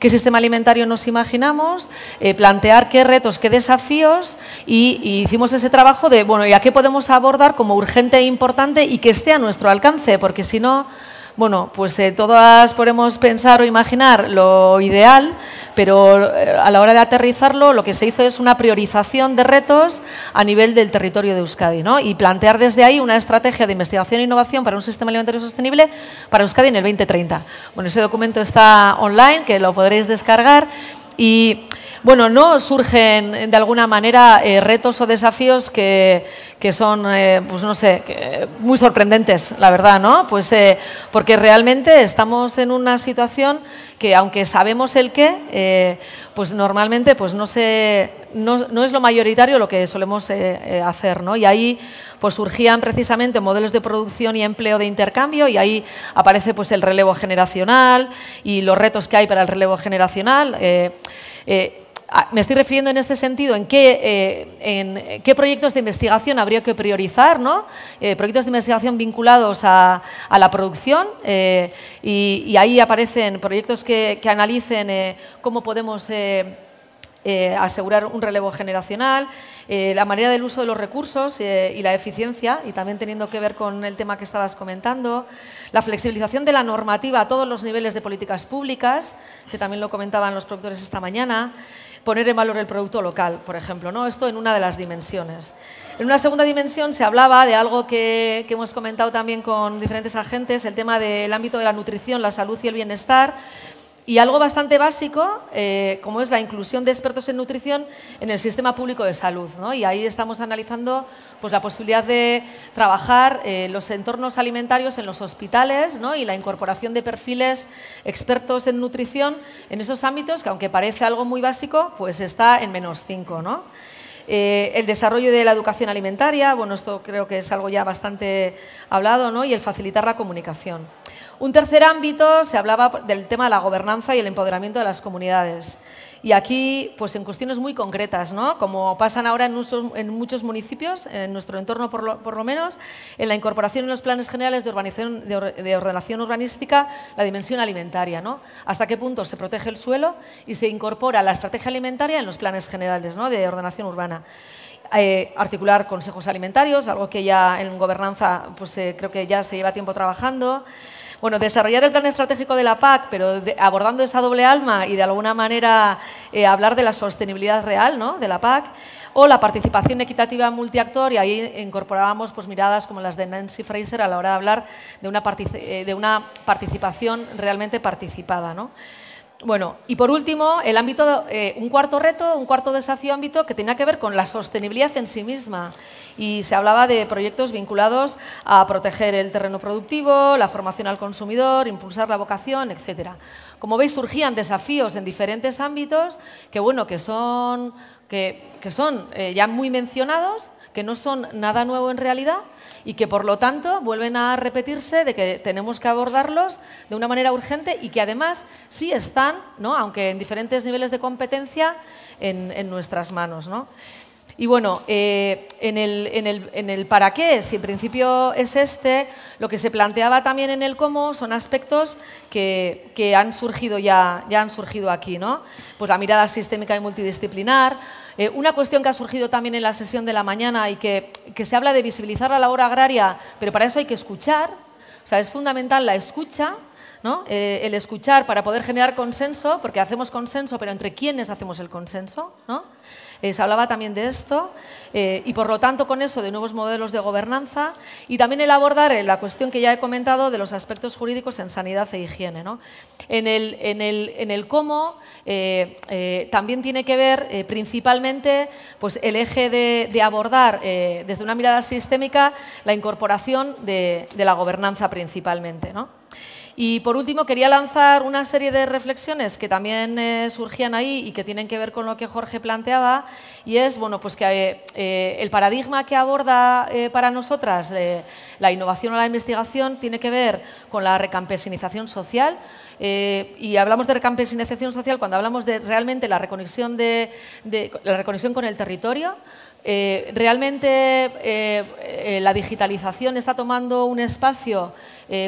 sistema alimentario nos imaginamos, plantear qué retos, qué desafíos, y hicimos ese trabajo de, bueno, ¿y a qué podemos abordar como urgente e importante y que esté a nuestro alcance? Porque si no, bueno, pues todas podemos pensar o imaginar lo ideal, pero a la hora de aterrizarlo lo que se hizo es una priorización de retos a nivel del territorio de Euskadi, ¿no? Y plantear desde ahí una estrategia de investigación e innovación para un sistema alimentario sostenible para Euskadi en el 2030. Bueno, ese documento está online, que lo podréis descargar y... Bueno, no surgen de alguna manera retos o desafíos que son, pues no sé, muy sorprendentes, la verdad, ¿no? Pues porque realmente estamos en una situación que, aunque sabemos el qué, pues normalmente pues no es lo mayoritario lo que solemos hacer, ¿no? Y ahí pues surgían precisamente modelos de producción y empleo de intercambio, y ahí aparece pues el relevo generacional y los retos que hay para el relevo generacional. Me estoy refiriendo en este sentido en qué proyectos de investigación habría que priorizar, ¿no? Proyectos de investigación vinculados a la producción, y ahí aparecen proyectos que analicen cómo podemos asegurar un relevo generacional, la manera del uso de los recursos y la eficiencia, y también teniendo que ver con el tema que estabas comentando, la flexibilización de la normativa a todos los niveles de políticas públicas, que también lo comentaban los productores esta mañana, poner en valor el producto local, por ejemplo, ¿no? Esto en una de las dimensiones. En una segunda dimensión se hablaba de algo que hemos comentado también con diferentes agentes, el tema del ámbito de la nutrición, la salud y el bienestar, y algo bastante básico, como es la inclusión de expertos en nutrición en el sistema público de salud, ¿no? Y ahí estamos analizando pues, la posibilidad de trabajar los entornos alimentarios en los hospitales, ¿no? Y la incorporación de perfiles expertos en nutrición en esos ámbitos, que aunque parece algo muy básico, pues está en -5, ¿no? El desarrollo de la educación alimentaria, bueno, esto creo que es algo ya bastante hablado, ¿no? Y el facilitar la comunicación. Un tercer ámbito, se hablaba del tema de la gobernanza y el empoderamiento de las comunidades. Y aquí, pues en cuestiones muy concretas, ¿no? Como pasan ahora en muchos municipios, en nuestro entorno por lo menos, en la incorporación en los planes generales de ordenación urbanística, la dimensión alimentaria, ¿no? Hasta qué punto se protege el suelo y se incorpora la estrategia alimentaria en los planes generales, ¿no? De ordenación urbana. Articular consejos alimentarios, algo que ya en gobernanza pues, creo que ya se lleva tiempo trabajando. Bueno, desarrollar el plan estratégico de la PAC, pero abordando esa doble alma y de alguna manera hablar de la sostenibilidad real, ¿no? De la PAC, o la participación equitativa multiactor, y ahí incorporábamos pues, miradas como las de Nancy Fraser a la hora de hablar de una participación realmente participada, ¿no? Bueno, y por último, el ámbito, un cuarto reto, un cuarto desafío ámbito que tenía que ver con la sostenibilidad en sí misma. Y se hablaba de proyectos vinculados a proteger el terreno productivo, la formación al consumidor, impulsar la vocación, etcétera. Como veis, surgían desafíos en diferentes ámbitos que, bueno, que son ya muy mencionados, que no son nada nuevo en realidad y que, por lo tanto, vuelven a repetirse de que tenemos que abordarlos de una manera urgente y que, además, sí están, ¿no? Aunque en diferentes niveles de competencia, en nuestras manos, ¿no? Y bueno, en el para qué, si en principio es lo que se planteaba también en el cómo son aspectos que han surgido ya han surgido aquí, ¿no? Pues la mirada sistémica y multidisciplinar. Una cuestión que ha surgido también en la sesión de la mañana y que se habla de visibilizar la labor agraria, pero para eso hay que escuchar, o sea, es fundamental la escucha, ¿no? El escuchar para poder generar consenso, porque hacemos consenso, pero ¿entre quiénes hacemos el consenso? ¿No? Se hablaba también de esto y, por lo tanto, con eso de nuevos modelos de gobernanza y también el abordar la cuestión que ya he comentado de los aspectos jurídicos en sanidad e higiene, ¿no? En el cómo también tiene que ver principalmente pues, el eje de abordar desde una mirada sistémica la incorporación de la gobernanza principalmente, ¿no? Y por último quería lanzar una serie de reflexiones que también surgían ahí y que tienen que ver con lo que Jorge planteaba, y es bueno, pues que el paradigma que aborda para nosotras la innovación o la investigación tiene que ver con la recampesinización social. Y hablamos de recampesinización social cuando hablamos de realmente la reconexión con el territorio. Realmente la digitalización está tomando un espacio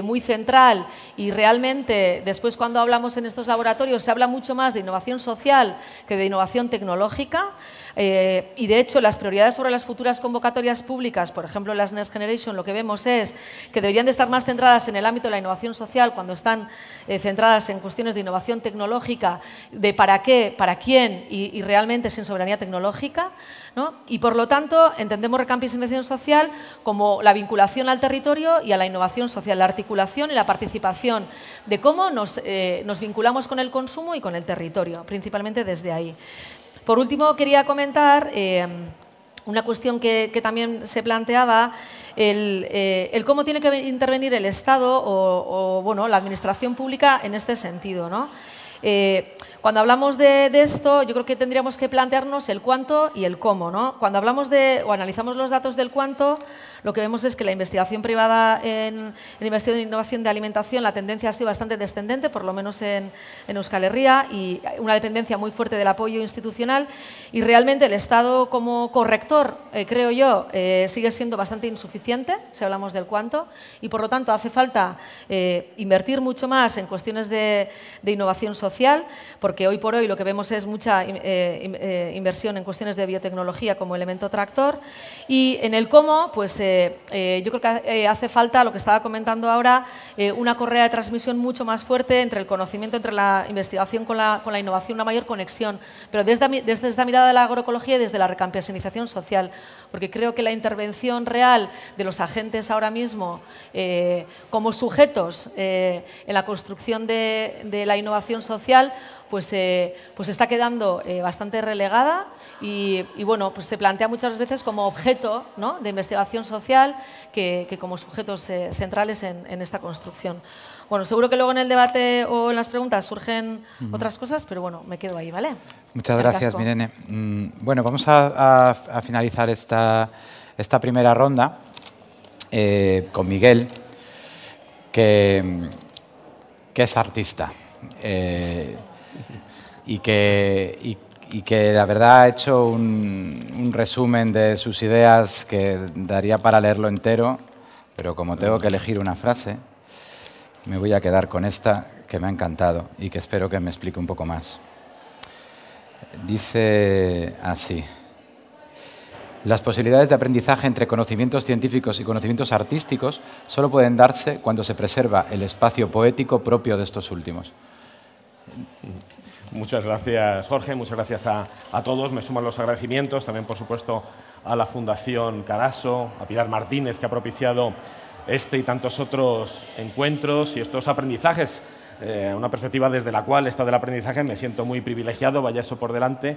muy central y realmente después cuando hablamos en estos laboratorios se habla mucho más de innovación social que de innovación tecnológica. Y de hecho las prioridades sobre las futuras convocatorias públicas, por ejemplo las Next Generation, lo que vemos es que deberían de estar más centradas en el ámbito de la innovación social cuando están centradas en cuestiones de innovación tecnológica, de para qué, para quién y realmente sin soberanía tecnológica, ¿no? Y por lo tanto entendemos recampesinización social como la vinculación al territorio y a la innovación social, la articulación y la participación de cómo nos vinculamos con el consumo y con el territorio, principalmente desde ahí. Por último, quería comentar una cuestión que también se planteaba, el cómo tiene que intervenir el Estado o bueno, la administración pública en este sentido, ¿no? Cuando hablamos de esto, yo creo que tendríamos que plantearnos el cuánto y el cómo, ¿no? Cuando hablamos o analizamos los datos del cuánto, lo que vemos es que la investigación privada en investigación e innovación de alimentación, la tendencia ha sido bastante descendente, por lo menos en Euskal Herria, y una dependencia muy fuerte del apoyo institucional, y realmente el Estado como corrector, creo yo, sigue siendo bastante insuficiente, si hablamos del cuánto, y por lo tanto hace falta invertir mucho más en cuestiones de innovación social, porque porque hoy por hoy lo que vemos es mucha inversión en cuestiones de biotecnología como elemento tractor. Y en el cómo, pues yo creo que hace falta, lo que estaba comentando ahora, una correa de transmisión mucho más fuerte entre el conocimiento, entre la investigación con la innovación, una mayor conexión, pero desde esta mirada de la agroecología y desde la recampesinización social, porque creo que la intervención real de los agentes ahora mismo como sujetos en la construcción de la innovación social, pues está quedando bastante relegada y bueno, pues se plantea muchas veces como objeto, ¿no?, de investigación social que como sujetos centrales en esta construcción. Bueno, seguro que luego en el debate o en las preguntas surgen otras cosas, pero bueno, me quedo ahí, ¿vale? Muchas gracias, Mirene. Bueno, vamos a finalizar esta primera ronda con Miguel, que es artista y que la verdad ha hecho un resumen de sus ideas que daría para leerlo entero, pero como tengo que elegir una frase, me voy a quedar con esta que me ha encantado y que espero que me explique un poco más. Dice así: las posibilidades de aprendizaje entre conocimientos científicos y conocimientos artísticos solo pueden darse cuando se preserva el espacio poético propio de estos últimos. Muchas gracias, Jorge. Muchas gracias a todos. Me suman los agradecimientos también, por supuesto, a la Fundación Caraso, a Pilar Martínez, que ha propiciado este y tantos otros encuentros y estos aprendizajes. Una perspectiva desde la cual, esta del aprendizaje, me siento muy privilegiado, vaya eso por delante.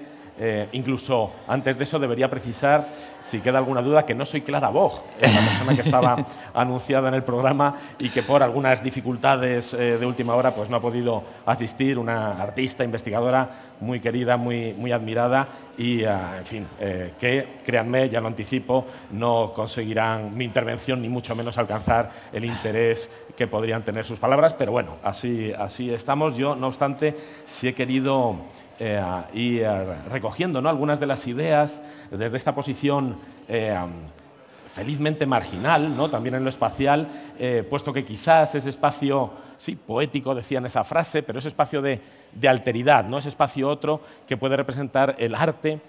Incluso antes de eso debería precisar, si queda alguna duda, que no soy Clara Boch, la persona que estaba anunciada en el programa y que por algunas dificultades de última hora pues no ha podido asistir, una artista, investigadora muy querida, muy admirada y, en fin, que, créanme, ya lo anticipo, no conseguirán mi intervención ni mucho menos alcanzar el interés que podrían tener sus palabras, pero bueno, así estamos. Yo, no obstante, sí he querido ir recogiendo, ¿no?, algunas de las ideas desde esta posición felizmente marginal, ¿no?, también en lo espacial, puesto que quizás ese espacio, sí, poético, decían esa frase, pero ese espacio de alteridad, ¿no?, ese espacio otro que puede representar el arte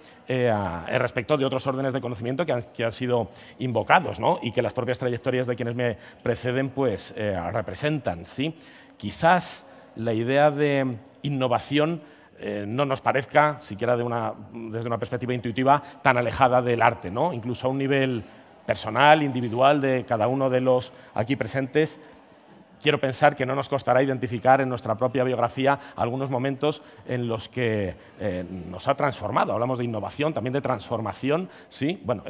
respecto de otros órdenes de conocimiento que han sido invocados, ¿no?, y que las propias trayectorias de quienes me preceden pues, representan, ¿sí? Quizás la idea de innovación no nos parezca, siquiera desde una perspectiva intuitiva, tan alejada del arte, ¿no? Incluso a un nivel personal, individual de cada uno de los aquí presentes, quiero pensar que no nos costará identificar en nuestra propia biografía algunos momentos en los que nos ha transformado. Hablamos de innovación, también de transformación, ¿sí? Bueno,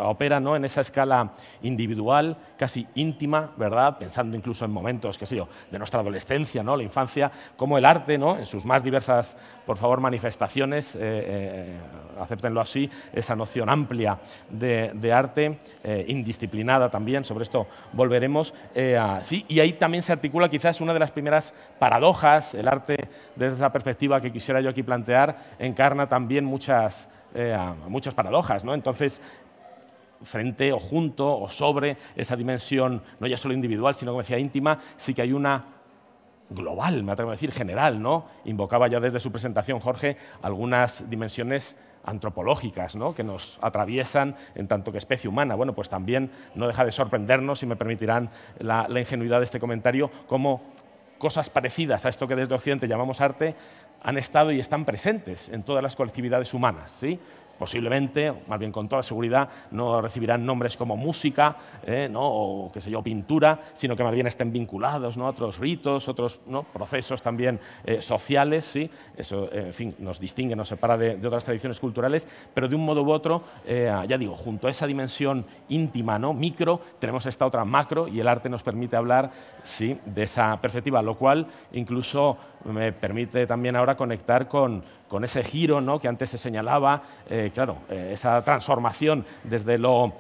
opera, ¿no?, en esa escala individual, casi íntima, ¿verdad? Pensando incluso en momentos, qué sé yo, de nuestra adolescencia, ¿no?, la infancia, como el arte, ¿no?, en sus más diversas, por favor, manifestaciones, acéptenlo así, esa noción amplia de arte, indisciplinada también, sobre esto volveremos, sí, y ahí también se articula quizás una de las primeras paradojas. El arte, desde esa perspectiva que quisiera yo aquí plantear, encarna también muchas paradojas, ¿no? Entonces, frente o junto o sobre esa dimensión, no ya solo individual, sino, como decía, íntima, sí que hay una global, me atrevo a decir, general, ¿no? Invocaba ya desde su presentación, Jorge, algunas dimensiones antropológicas, ¿no?, que nos atraviesan en tanto que especie humana. Bueno, pues también no deja de sorprendernos, si me permitirán la ingenuidad de este comentario, cómo cosas parecidas a esto que desde Occidente llamamos arte han estado y están presentes en todas las colectividades humanas, ¿sí? Posiblemente, más bien con toda seguridad, no recibirán nombres como música, ¿no?, o qué sé yo, pintura, sino que más bien estén vinculados, ¿no?, a otros ritos, otros, ¿no?, procesos también sociales, ¿sí? Eso, en fin, nos distingue, nos separa de otras tradiciones culturales, pero de un modo u otro, ya digo, junto a esa dimensión íntima, ¿no?, micro, tenemos esta otra macro, y el arte nos permite hablar, sí, de esa perspectiva, lo cual incluso me permite también ahora conectar con ese giro, ¿no?, que antes se señalaba, claro, esa transformación desde lo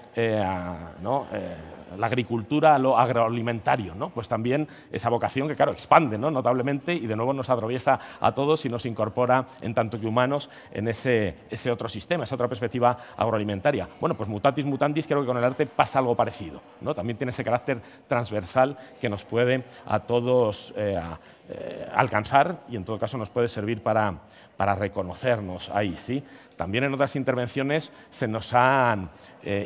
la agricultura a lo agroalimentario, ¿no? Pues también esa vocación que, claro, expande, ¿no?, notablemente y de nuevo nos atraviesa a todos y nos incorpora en tanto que humanos en ese otro sistema, esa otra perspectiva agroalimentaria. Bueno, pues mutatis mutandis, creo que con el arte pasa algo parecido, ¿no? También tiene ese carácter transversal que nos puede a todos alcanzar y en todo caso nos puede servir para reconocernos ahí, ¿sí? También en otras intervenciones se nos han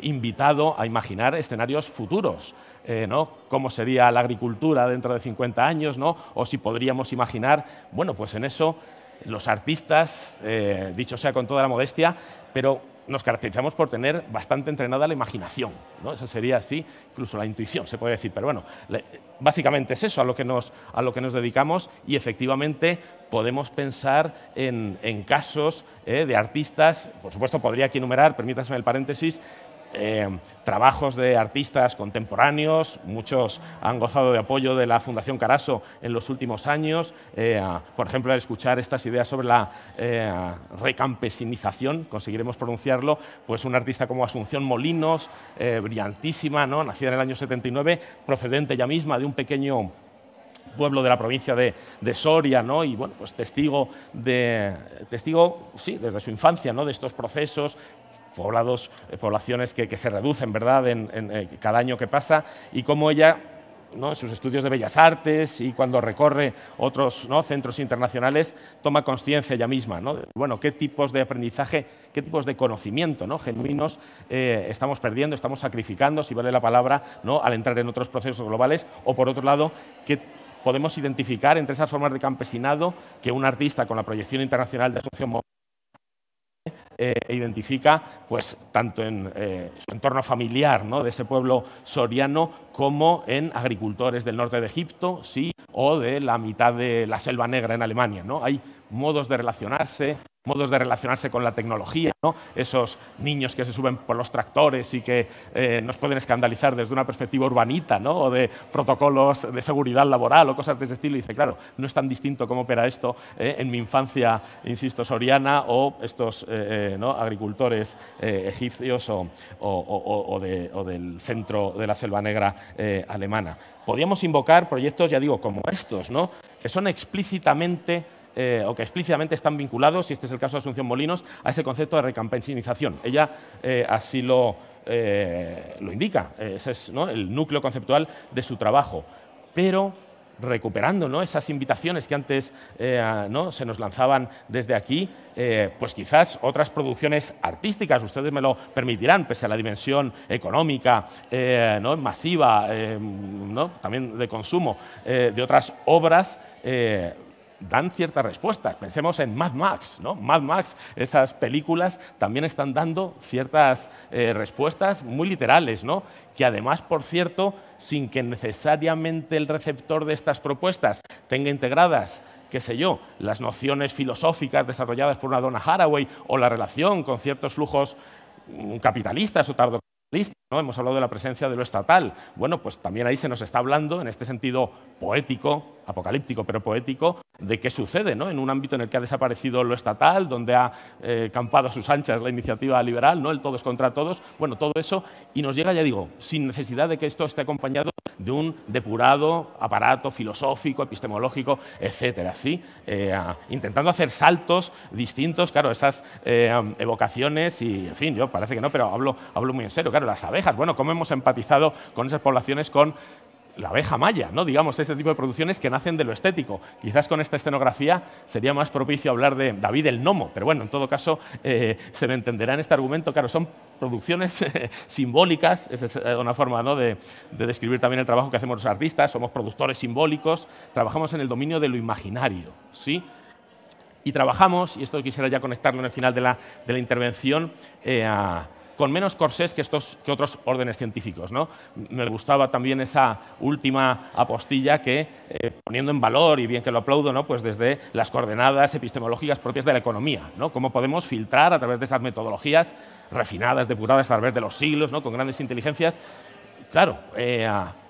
invitado a imaginar escenarios futuros, ¿no? Cómo sería la agricultura dentro de 50 años, ¿no? O si podríamos imaginar, bueno, pues en eso los artistas, dicho sea con toda la modestia, pero nos caracterizamos por tener bastante entrenada la imaginación, ¿no? Esa sería así, incluso la intuición, se puede decir, pero bueno, básicamente es eso a lo que nos dedicamos y efectivamente podemos pensar en casos de artistas, por supuesto podría aquí enumerar, permítanme el paréntesis, trabajos de artistas contemporáneos, muchos han gozado de apoyo de la Fundación Carasso en los últimos años, por ejemplo, al escuchar estas ideas sobre la recampesinización, conseguiremos pronunciarlo, pues un artista como Asunción Molinos, brillantísima, ¿no?, nacida en el año 79, procedente ella misma de un pequeño pueblo de la provincia de Soria, ¿no? Y bueno, pues testigo, sí, desde su infancia, ¿no?, de estos procesos, poblaciones que se reducen, ¿verdad?, en cada año que pasa, y cómo ella, ¿no?, en sus estudios de Bellas Artes y cuando recorre otros, ¿no?, centros internacionales, toma conciencia ella misma, ¿no?, de, bueno, qué tipos de aprendizaje, qué tipos de conocimiento, ¿no?, genuinos estamos perdiendo, estamos sacrificando, si vale la palabra, ¿no?, al entrar en otros procesos globales, o por otro lado, qué podemos identificar entre esas formas de campesinado que un artista con la proyección internacional de Asunción identifica, pues tanto en su entorno familiar, ¿no?, de ese pueblo soriano, como en agricultores del norte de Egipto, sí, o de la mitad de la Selva Negra en Alemania, ¿no? Hay modos de relacionarse con la tecnología, ¿no? Esos niños que se suben por los tractores y que nos pueden escandalizar desde una perspectiva urbanita, ¿no?, o de protocolos de seguridad laboral o cosas de ese estilo. Y dice, claro, no es tan distinto cómo opera esto en mi infancia, insisto, soriana, o estos ¿no?, agricultores egipcios o del centro de la Selva Negra alemana. Podríamos invocar proyectos, ya digo, como estos, ¿no?, que son explícitamente o que explícitamente están vinculados, y este es el caso de Asunción Molinos, a ese concepto de recampesinización. Ella así lo indica, ese es, ¿no?, el núcleo conceptual de su trabajo, pero recuperando, ¿no?, esas invitaciones que antes ¿no?, se nos lanzaban desde aquí, pues quizás otras producciones artísticas, ustedes me lo permitirán, pese a la dimensión económica, ¿no?, masiva, ¿no?, también de consumo, de otras obras, dan ciertas respuestas. Pensemos en Mad Max, ¿no? Mad Max, esas películas también están dando ciertas respuestas muy literales, ¿no?, que además, por cierto, sin que necesariamente el receptor de estas propuestas tenga integradas, qué sé yo, las nociones filosóficas desarrolladas por una Donna Haraway o la relación con ciertos flujos capitalistas o tardocapitalistas, ¿no? Hemos hablado de la presencia de lo estatal. Bueno, pues también ahí se nos está hablando, en este sentido poético, apocalíptico, pero poético, de qué sucede, ¿no?, en un ámbito en el que ha desaparecido lo estatal, donde ha campado a sus anchas la iniciativa liberal, ¿no?, el todos contra todos. Bueno, todo eso, y nos llega, ya digo, sin necesidad de que esto esté acompañado de un depurado aparato filosófico, epistemológico, etcétera, ¿sí? Intentando hacer saltos distintos, claro, esas evocaciones y, en fin, yo parece que no, pero hablo muy en serio. Claro, las abejas, bueno, cómo hemos empatizado con esas poblaciones, con la abeja maya, ¿no?, digamos, ese tipo de producciones que nacen de lo estético. Quizás con esta escenografía sería más propicio hablar de David el Nomo, pero bueno, en todo caso se me entenderá en este argumento. Claro, son producciones simbólicas, esa es una forma, ¿no?, de describir también el trabajo que hacemos los artistas. Somos productores simbólicos, trabajamos en el dominio de lo imaginario, ¿sí? Y trabajamos, y esto quisiera ya conectarlo en el final de la intervención, con menos corsés que otros órdenes científicos, ¿no? Me gustaba también esa última apostilla que, poniendo en valor, y bien que lo aplaudo, ¿no?, pues desde las coordenadas epistemológicas propias de la economía, ¿no?, cómo podemos filtrar a través de esas metodologías refinadas, depuradas a través de los siglos, ¿no?, con grandes inteligencias, claro,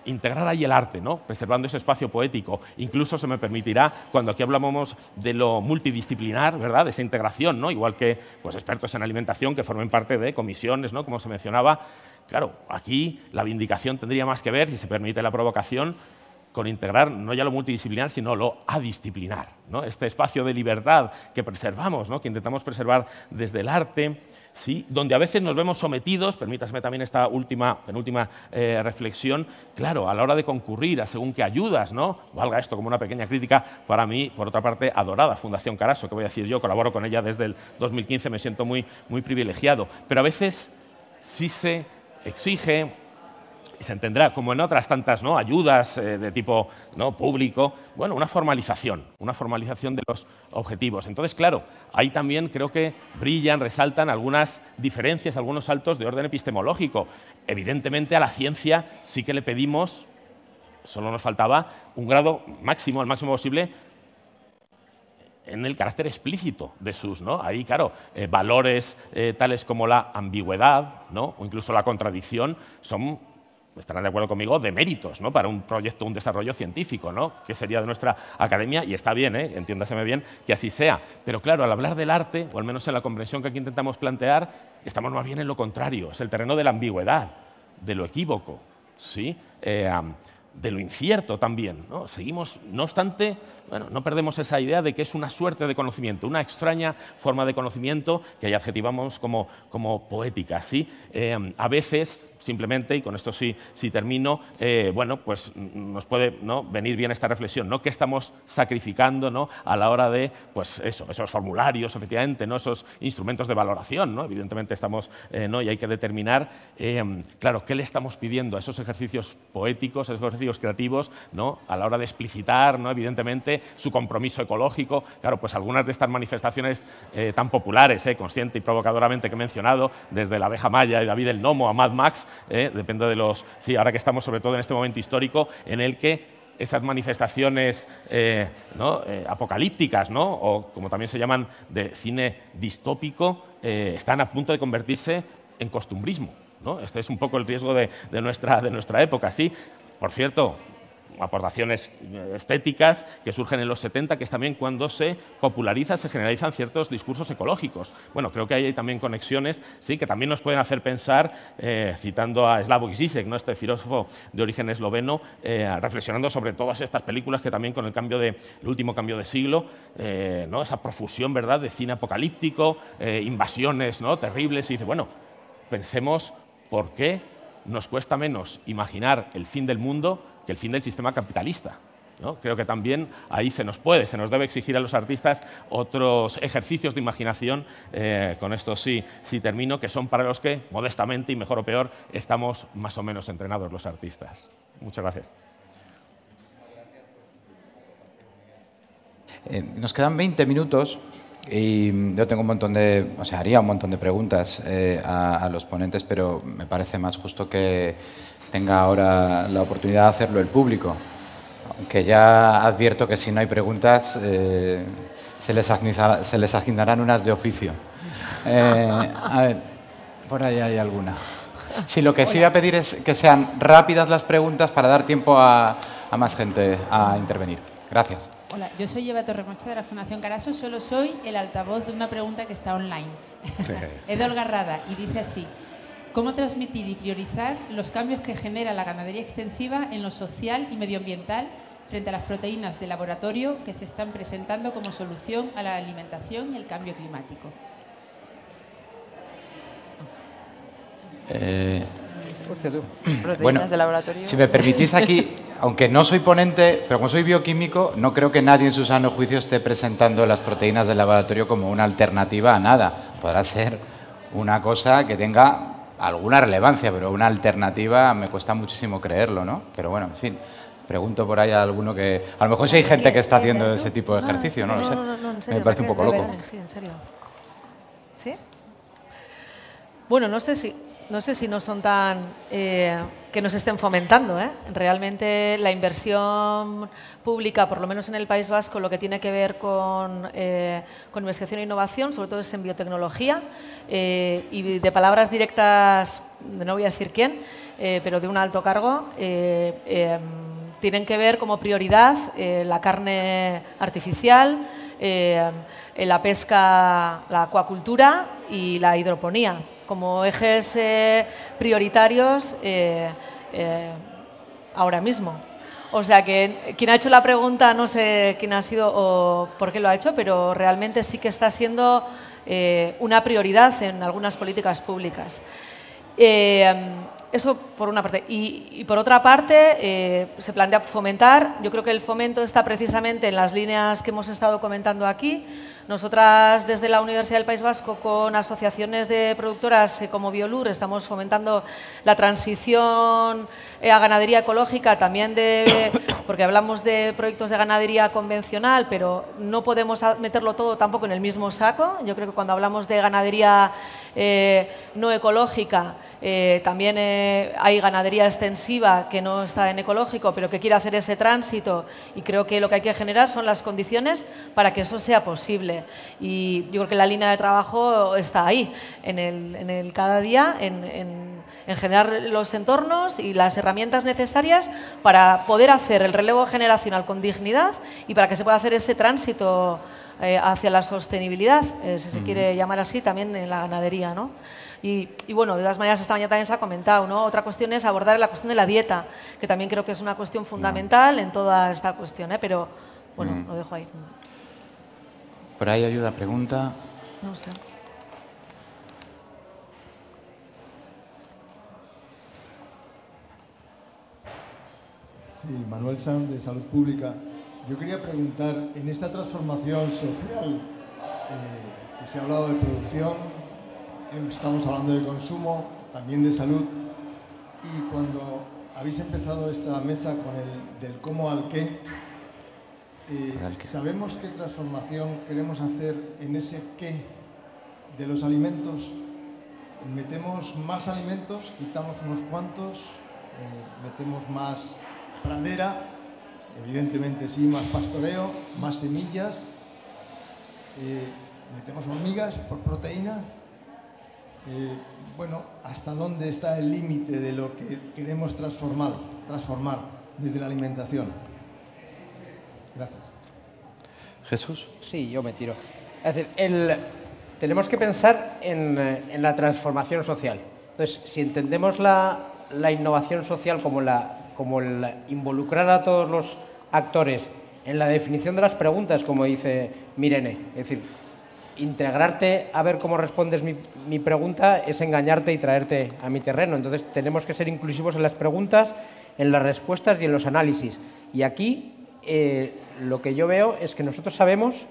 integrar ahí el arte, ¿no? Preservando ese espacio poético. Incluso se me permitirá, cuando aquí hablamos de lo multidisciplinar, ¿verdad?, de esa integración, ¿no?, igual que pues, expertos en alimentación que formen parte de comisiones, ¿no?, como se mencionaba. Claro, aquí la vindicación tendría más que ver, si se permite la provocación, con integrar no ya lo multidisciplinar, sino lo adisciplinar, ¿no? Este espacio de libertad que preservamos, ¿no?, que intentamos preservar desde el arte, ¿sí?, donde a veces nos vemos sometidos, permítaseme también esta penúltima reflexión, claro, a la hora de concurrir a según qué ayudas, ¿no?, valga esto como una pequeña crítica para mí, por otra parte, adorada Fundación Caraso, que voy a decir yo, colaboro con ella desde el 2015, me siento muy privilegiado, pero a veces sí se exige, y se entenderá, como en otras tantas, ¿no?, ayudas de tipo, ¿no?, público, bueno, una formalización de los objetivos. Entonces, claro, ahí también creo que brillan, resaltan algunas diferencias, algunos saltos de orden epistemológico. Evidentemente, a la ciencia sí que le pedimos, solo nos faltaba, un grado máximo, al máximo posible, en el carácter explícito de sus, ¿no? Ahí, claro, valores tales como la ambigüedad, ¿no?, o incluso la contradicción son, estarán de acuerdo conmigo, de méritos, ¿no?, para un proyecto, un desarrollo científico, ¿no?, que sería de nuestra academia, y está bien, entiéndaseme bien, que así sea. Pero claro, al hablar del arte, o al menos en la comprensión que aquí intentamos plantear, estamos más bien en lo contrario, es el terreno de la ambigüedad, de lo equívoco, ¿sí?, de lo incierto también, ¿no? Seguimos, no obstante, bueno, no perdemos esa idea de que es una suerte de conocimiento, una extraña forma de conocimiento que ahí adjetivamos como poética, ¿sí? A veces, simplemente, y con esto sí termino, bueno, pues nos puede, ¿no?, venir bien esta reflexión, ¿no?, que estamos sacrificando, ¿no?, a la hora de, pues eso, esos formularios, efectivamente, ¿no?, esos instrumentos de valoración, ¿no?, evidentemente estamos, ¿no?, y hay que determinar, claro, qué le estamos pidiendo a esos ejercicios poéticos, a esos ejercicios creativos, ¿no?, a la hora de explicitar, ¿no?, evidentemente, su compromiso ecológico. Claro, pues algunas de estas manifestaciones tan populares, consciente y provocadoramente que he mencionado, desde la abeja maya y David el Nomo a Mad Max, depende de los... Sí, ahora que estamos sobre todo en este momento histórico en el que esas manifestaciones apocalípticas, ¿no?, o como también se llaman de cine distópico, están a punto de convertirse en costumbrismo, ¿no? Este es un poco el riesgo de nuestra época, ¿sí? Por cierto, aportaciones estéticas que surgen en los 70, que es también cuando se popularizan, se generalizan ciertos discursos ecológicos. Bueno, creo que hay también conexiones, sí, que también nos pueden hacer pensar, citando a Slavoj Žižek, ¿no?, este filósofo de origen esloveno, reflexionando sobre todas estas películas que también con el último cambio de siglo, ¿no?, esa profusión, ¿verdad?, de cine apocalíptico, invasiones, ¿no?, terribles, y dice, bueno, pensemos por qué nos cuesta menos imaginar el fin del mundo que el fin del sistema capitalista, ¿no? Creo que también ahí se nos debe exigir a los artistas otros ejercicios de imaginación, con esto sí termino, que son para los que, modestamente y mejor o peor, estamos más o menos entrenados los artistas. Muchas gracias. Nos quedan 20 minutos y yo tengo haría un montón de preguntas a los ponentes, pero me parece más justo que tenga ahora la oportunidad de hacerlo el público. Aunque ya advierto que si no hay preguntas se les asignarán unas de oficio. A ver, por ahí hay alguna. Sí, lo que sí voy a pedir es que sean rápidas las preguntas para dar tiempo a más gente a intervenir. Gracias. Hola, yo soy Eva Torremocha de la Fundación Caraso, solo soy el altavoz de una pregunta que está online. Es de Olga Rada y dice así: ¿cómo transmitir y priorizar los cambios que genera la ganadería extensiva en lo social y medioambiental frente a las proteínas de laboratorio que se están presentando como solución a la alimentación y el cambio climático? Bueno, de laboratorio. Si me permitís aquí, aunque no soy ponente, pero como soy bioquímico, no creo que nadie en su sano juicio esté presentando las proteínas del laboratorio como una alternativa a nada. Podrá ser una cosa que tenga alguna relevancia, pero una alternativa me cuesta muchísimo creerlo, ¿no? Pero bueno, en fin, pregunto por ahí a alguno que... A lo mejor si hay gente que está haciendo ese tipo de ejercicio, no lo sé. No, en serio, me parece un poco loco. Sí, en serio. ¿Sí? Bueno, no sé si no son tan... que nos estén fomentando, ¿eh? Realmente la inversión pública, por lo menos en el País Vasco, lo que tiene que ver con investigación e innovación, sobre todo es en biotecnología, y de palabras directas, no voy a decir quién, pero de un alto cargo, tienen que ver como prioridad la carne artificial, la pesca, la acuacultura y la hidroponía, como ejes prioritarios ahora mismo. O sea que quien ha hecho la pregunta, no sé quién ha sido o por qué lo ha hecho, pero realmente sí que está siendo una prioridad en algunas políticas públicas. Eso por una parte. Y por otra parte, se plantea fomentar. Yo creo que el fomento está precisamente en las líneas que hemos estado comentando aquí. Nosotras, desde la Universidad del País Vasco, con asociaciones de productoras como Biolur, estamos fomentando la transición a ganadería ecológica, también porque hablamos de proyectos de ganadería convencional, pero no podemos meterlo todo tampoco en el mismo saco. Yo creo que cuando hablamos de ganadería no ecológica, también hay ganadería extensiva que no está en ecológico, pero que quiere hacer ese tránsito, y creo que lo que hay que generar son las condiciones para que eso sea posible. Y yo creo que la línea de trabajo está ahí, en el cada día, en generar los entornos y las herramientas necesarias para poder hacer el relevo generacional con dignidad y para que se pueda hacer ese tránsito hacia la sostenibilidad, si se quiere llamar así, también en la ganadería, ¿no? Y bueno, de todas maneras, esta mañana también se ha comentado, ¿no? Otra cuestión es abordar la cuestión de la dieta, que también creo que es una cuestión fundamental en toda esta cuestión, pero bueno, lo dejo ahí. Por ahí hay una pregunta. No sé. Sí, Manuel Sanz, de Salud Pública. Yo quería preguntar, en esta transformación social que se ha hablado de producción, estamos hablando de consumo, también de salud, y cuando habéis empezado esta mesa con el del cómo al qué, ¿sabemos qué transformación queremos hacer en ese qué de los alimentos? ¿Metemos más alimentos, quitamos unos cuantos, metemos más pradera? Evidentemente sí, más pastoreo, más semillas, metemos hormigas por proteína. Bueno, ¿hasta dónde está el límite de lo que queremos transformar desde la alimentación? Gracias. Jesús. Sí, yo me tiro. Es decir, tenemos que pensar en la transformación social. Entonces, si entendemos la innovación social como el involucrar a todos los actores en la definición de las preguntas, como dice Mirene, es decir, integrarte a ver cómo respondes mi pregunta es engañarte y traerte a mi terreno. Entonces, tenemos que ser inclusivos en las preguntas, en las respuestas y en los análisis. Y aquí lo que yo veo es que nosotros sabemos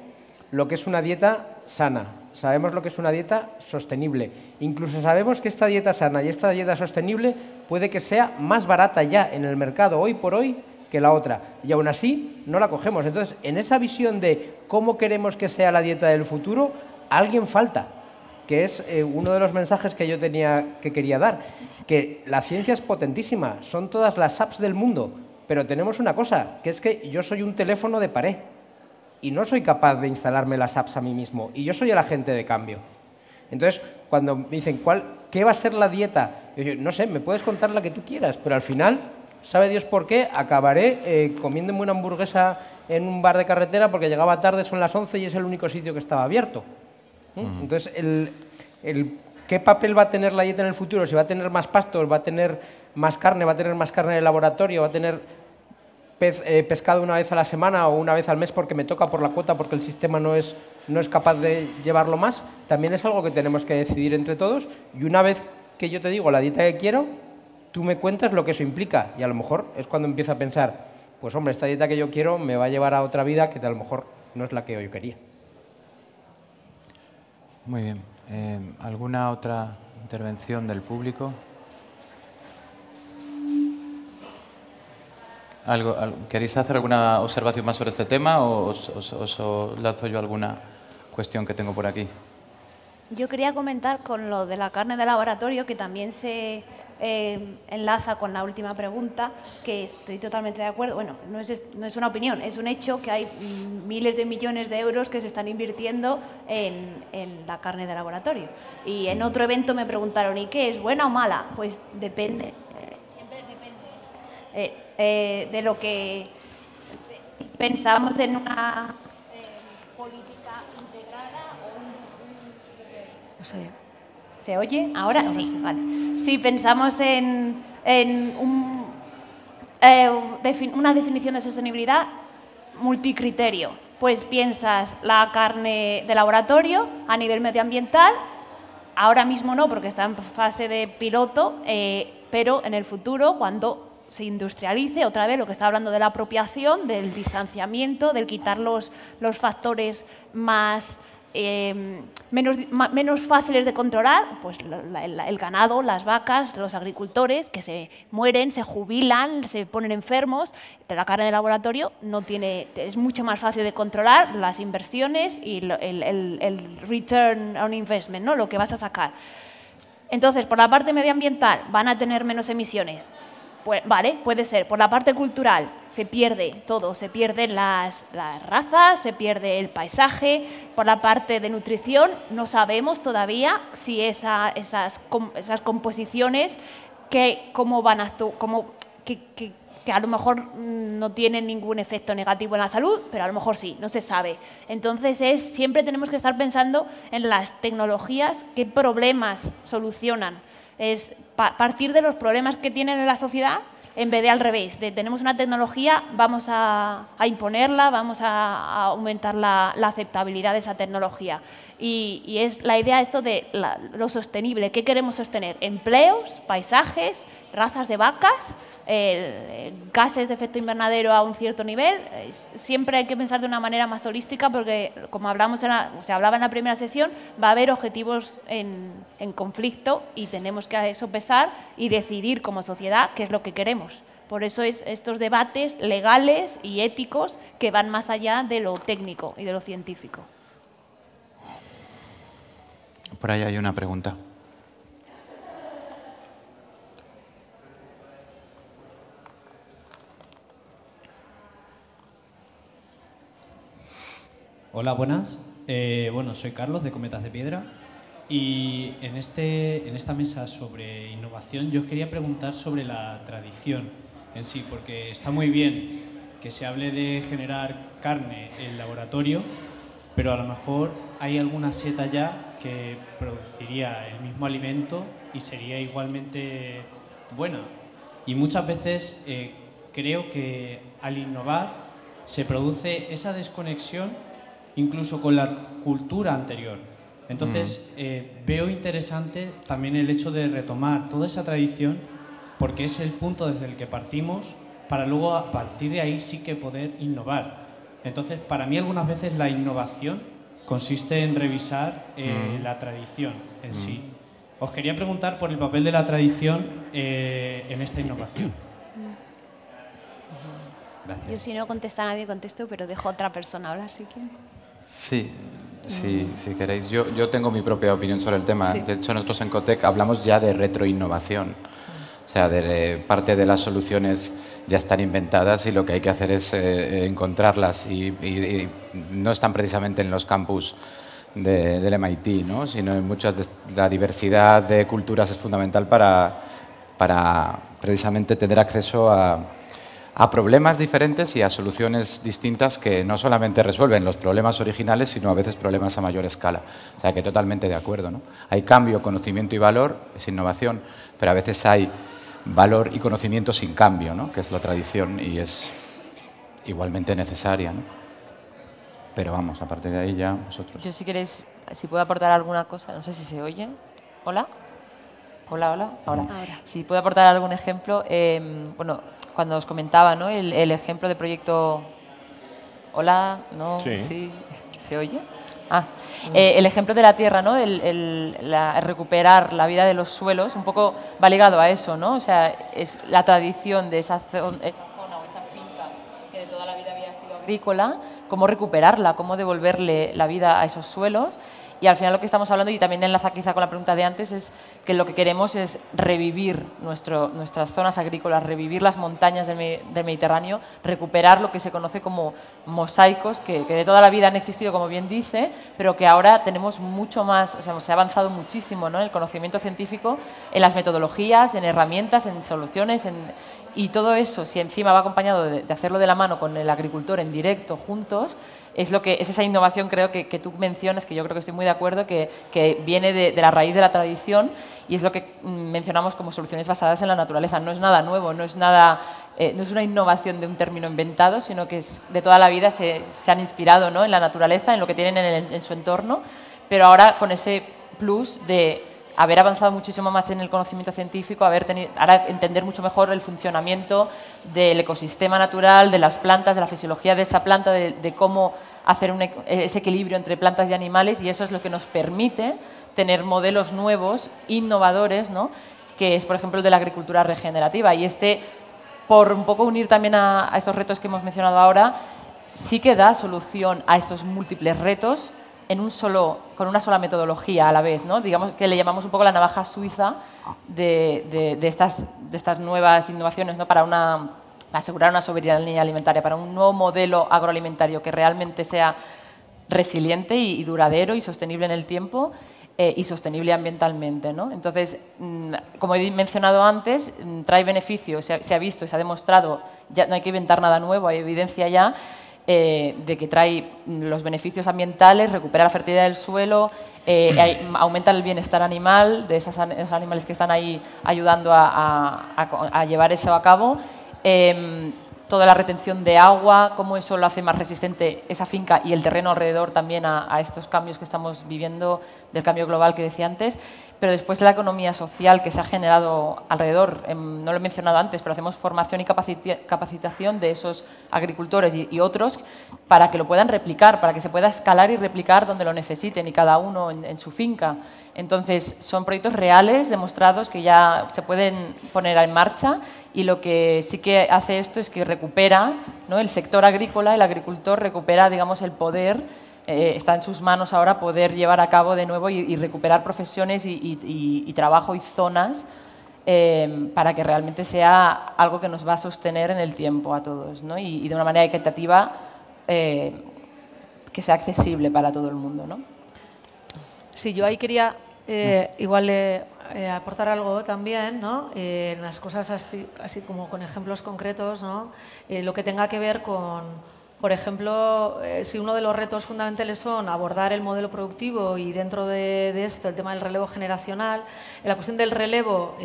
lo que es una dieta sana, sabemos lo que es una dieta sostenible. Incluso sabemos que esta dieta sana y esta dieta sostenible puede que sea más barata ya en el mercado hoy por hoy que la otra, y aún así no la cogemos. Entonces, en esa visión de cómo queremos que sea la dieta del futuro, alguien falta, que es uno de los mensajes que yo quería dar, que la ciencia es potentísima, son todas las apps del mundo, pero tenemos una cosa, que es que yo soy un teléfono de pared y no soy capaz de instalarme las apps a mí mismo, y yo soy el agente de cambio. Entonces, cuando me dicen, ¿qué va a ser la dieta? Yo digo, no sé, me puedes contar la que tú quieras, pero al final, sabe Dios por qué, acabaré comiéndome una hamburguesa en un bar de carretera porque llegaba tarde, son las 11 y es el único sitio que estaba abierto. Entonces, ¿qué papel va a tener la dieta en el futuro? Si va a tener más pastos, va a tener más carne, va a tener más carne en el laboratorio, va a tener pescado una vez a la semana o una vez al mes porque me toca por la cuota, porque el sistema no es capaz de llevarlo más, también es algo que tenemos que decidir entre todos. Y una vez que yo te digo la dieta que quiero, tú me cuentas lo que eso implica, y a lo mejor es cuando empiezo a pensar, pues hombre, esta dieta que yo quiero me va a llevar a otra vida que a lo mejor no es la que yo quería. Muy bien. ¿Alguna otra intervención del público? ¿Queréis hacer alguna observación más sobre este tema o os lanzo yo alguna cuestión que tengo por aquí? Yo quería comentar con lo de la carne de laboratorio, que también se enlaza con la última pregunta, que estoy totalmente de acuerdo. Bueno, no es una opinión, es un hecho que hay miles de millones de euros que se están invirtiendo en la carne de laboratorio. Y en otro evento me preguntaron, ¿y qué es, buena o mala? Pues depende. de lo que pensamos en una política integrada o No sé. ¿Se oye? ¿Ahora? Sí, Sí, sí. vale. Si pensamos en una definición de sostenibilidad multicriterio, pues piensas la carne de laboratorio a nivel medioambiental, ahora mismo no porque está en fase de piloto, pero en el futuro, cuando se industrialice, otra vez lo que está hablando de la apropiación, del distanciamiento, del quitar los factores más menos fáciles de controlar, pues el ganado, las vacas, los agricultores que se mueren, se jubilan, se ponen enfermos. De la carne de laboratorio es mucho más fácil de controlar las inversiones y el return on investment, ¿no? Lo que vas a sacar. Entonces, por la parte medioambiental, ¿van a tener menos emisiones? Pues, vale, puede ser. Por la parte cultural se pierde todo, se pierden las razas, se pierde el paisaje. Por la parte de nutrición no sabemos todavía si esas composiciones cómo van a actuar, que a lo mejor no tienen ningún efecto negativo en la salud, pero a lo mejor sí, no se sabe. Entonces siempre tenemos que estar pensando en las tecnologías, qué problemas solucionan. Es partir de los problemas que tienen en la sociedad en vez de al revés, tenemos una tecnología, vamos a imponerla, vamos a aumentar la aceptabilidad de esa tecnología. Y es la idea esto de lo sostenible. ¿Qué queremos sostener? Empleos, paisajes, razas de vacas, gases de efecto invernadero a un cierto nivel. Siempre hay que pensar de una manera más holística porque, como se hablaba en la primera sesión, va a haber objetivos en conflicto y tenemos que sopesar y decidir como sociedad qué es lo que queremos. Por eso estos debates legales y éticos que van más allá de lo técnico y de lo científico. Por ahí hay una pregunta. Hola, buenas. Bueno, soy Carlos de Cometas de Piedra y en esta mesa sobre innovación yo os quería preguntar sobre la tradición en sí, porque está muy bien que se hable de generar carne en laboratorio, pero a lo mejor hay alguna seta ya que produciría el mismo alimento y sería igualmente buena. Y muchas veces creo que al innovar se produce esa desconexión incluso con la cultura anterior. Entonces, veo interesante también el hecho de retomar toda esa tradición porque es el punto desde el que partimos para luego a partir de ahí sí que poder innovar. Entonces, para mí algunas veces la innovación consiste en revisar la tradición en sí. Os quería preguntar por el papel de la tradición en esta innovación. Gracias. Yo si no contesta nadie contesto, pero dejo a otra persona hablar si quiere. Sí, si queréis. Yo tengo mi propia opinión sobre el tema. Sí. De hecho, nosotros en Cotec hablamos ya de retroinnovación. O sea, parte de las soluciones ya están inventadas y lo que hay que hacer es encontrarlas. Y no están precisamente en los campus del MIT, ¿no? Sino en muchas la diversidad de culturas es fundamental para precisamente tener acceso a problemas diferentes y a soluciones distintas que no solamente resuelven los problemas originales, sino a veces problemas a mayor escala. O sea, que totalmente de acuerdo, ¿no? Hay cambio, conocimiento y valor, es innovación, pero a veces hay valor y conocimiento sin cambio, ¿no? Que es la tradición y es igualmente necesaria, ¿no? Pero vamos, a partir de ahí ya vosotros. Yo si queréis, si puedo aportar alguna cosa, no sé si se oye. ¿Hola? Hola. Ahora. Si puedo aportar algún ejemplo, bueno, cuando os comentaba, ¿no? el ejemplo de proyecto... Hola, ¿no? Sí. ¿Se oye? El ejemplo de la tierra, ¿no? El recuperar la vida de los suelos, un poco va ligado a eso, ¿no? O sea, es la tradición de esa zona o esa finca que de toda la vida había sido agrícola, cómo recuperarla, cómo devolverle la vida a esos suelos Y al final lo que estamos hablando, y también enlaza quizá con la pregunta de antes, es que lo que queremos es revivir nuestras zonas agrícolas, revivir las montañas del Mediterráneo, recuperar lo que se conoce como mosaicos, que de toda la vida han existido, como bien dice, pero que ahora tenemos mucho más, o sea, se ha avanzado muchísimo, ¿no?, en el conocimiento científico, en las metodologías, en herramientas, en soluciones, y todo eso, si encima va acompañado de hacerlo de la mano con el agricultor en directo, juntos, es esa innovación, creo, que tú mencionas, que yo creo que estoy muy de acuerdo, que viene de la raíz de la tradición, y es lo que mencionamos como soluciones basadas en la naturaleza. No es nada nuevo, no es una innovación de un término inventado, sino que de toda la vida se han inspirado, ¿no?, en la naturaleza, en lo que tienen en su entorno, pero ahora con ese plus de haber avanzado muchísimo más en el conocimiento científico, ahora entender mucho mejor el funcionamiento del ecosistema natural, de las plantas, de la fisiología de esa planta, de cómo hacer ese equilibrio entre plantas y animales, y eso es lo que nos permite tener modelos nuevos, innovadores, ¿no?, que es, por ejemplo, el de la agricultura regenerativa. Y por un poco unir también a estos retos que hemos mencionado ahora, sí que da solución a estos múltiples retos con una sola metodología a la vez, ¿no? Digamos que le llamamos un poco la navaja suiza de estas nuevas innovaciones, ¿no?, para asegurar una soberanía alimentaria, para un nuevo modelo agroalimentario que realmente sea resiliente y duradero y sostenible en el tiempo y sostenible ambientalmente, ¿no? Entonces, como he mencionado antes, trae beneficios, se ha visto, se ha demostrado, ya no hay que inventar nada nuevo, hay evidencia ya, de que trae los beneficios ambientales, recupera la fertilidad del suelo, aumenta el bienestar animal de esos animales que están ahí ayudando a llevar eso a cabo, toda la retención de agua, cómo eso lo hace más resistente esa finca y el terreno alrededor también a estos cambios que estamos viviendo, del cambio global que decía antes, pero después la economía social que se ha generado alrededor, no lo he mencionado antes, pero hacemos formación y capacitación de esos agricultores y otros para que lo puedan replicar, para que se pueda escalar y replicar donde lo necesiten y cada uno en su finca. Entonces, son proyectos reales, demostrados, que ya se pueden poner en marcha, y lo que sí que hace esto es que recupera, ¿no?, el sector agrícola, el agricultor recupera, digamos, el poder, está en sus manos ahora poder llevar a cabo de nuevo y recuperar profesiones y trabajo y zonas para que realmente sea algo que nos va a sostener en el tiempo a todos, ¿no?, y de una manera equitativa que sea accesible para todo el mundo, ¿no? Sí, yo ahí quería aportar algo también, ¿no? Las cosas así como con ejemplos concretos, ¿no? Lo que tenga que ver con, por ejemplo, si uno de los retos fundamentales son abordar el modelo productivo y dentro de esto el tema del relevo generacional, la cuestión del relevo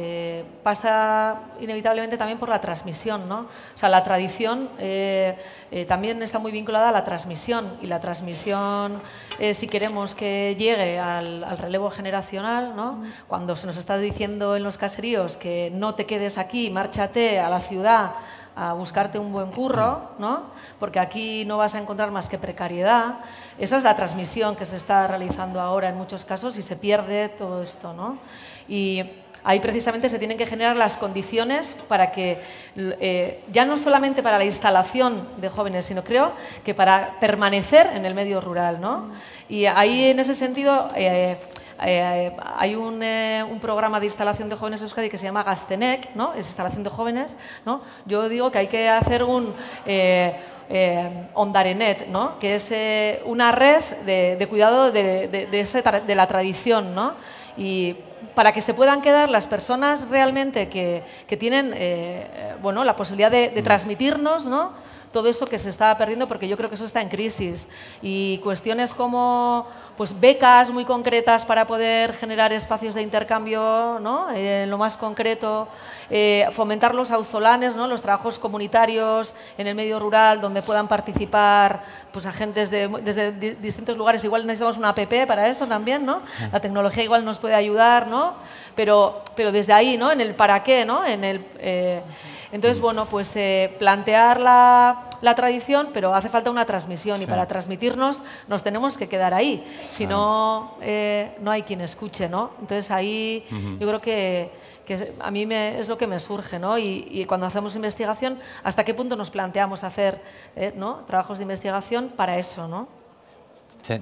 pasa inevitablemente también por la transmisión, ¿no? O sea, la tradición también está muy vinculada a la transmisión, y la transmisión, si queremos que llegue al relevo generacional, ¿no?, cuando se nos está diciendo en los caseríos que no te quedes aquí, márchate a la ciudad a buscarte un buen curro, ¿no?, porque aquí no vas a encontrar más que precariedad. Esa es la transmisión que se está realizando ahora en muchos casos y se pierde todo esto, ¿no? Y ahí precisamente se tienen que generar las condiciones para que, ya no solamente para la instalación de jóvenes, sino creo que para permanecer en el medio rural, ¿no? Y ahí, en ese sentido, hay un programa de instalación de jóvenes en Euskadi que se llama Gaztenek, ¿no?, es instalación de jóvenes, ¿no? Yo digo que hay que hacer un Ondarenet, ¿no?, que es una red de cuidado de la tradición, ¿no?, y para que se puedan quedar las personas realmente que tienen bueno, la posibilidad de transmitirnos, ¿no?, todo eso que se está perdiendo, porque yo creo que eso está en crisis. Y cuestiones como pues, becas muy concretas para poder generar espacios de intercambio, ¿no?, lo más concreto, fomentar los auzolanes, ¿no?, los trabajos comunitarios en el medio rural, donde puedan participar pues, agentes desde distintos lugares. Igual necesitamos una app para eso también, ¿no? La tecnología igual nos puede ayudar, ¿no? Pero desde ahí, ¿no?, en el para qué, ¿no? Entonces, bueno, pues plantear la tradición, pero hace falta una transmisión, y para transmitirnos nos tenemos que quedar ahí, si no, no hay quien escuche, ¿no? Entonces ahí yo creo que a mí es lo que me surge, ¿no? Y cuando hacemos investigación, ¿hasta qué punto nos planteamos hacer ¿no?, trabajos de investigación para eso, ¿no?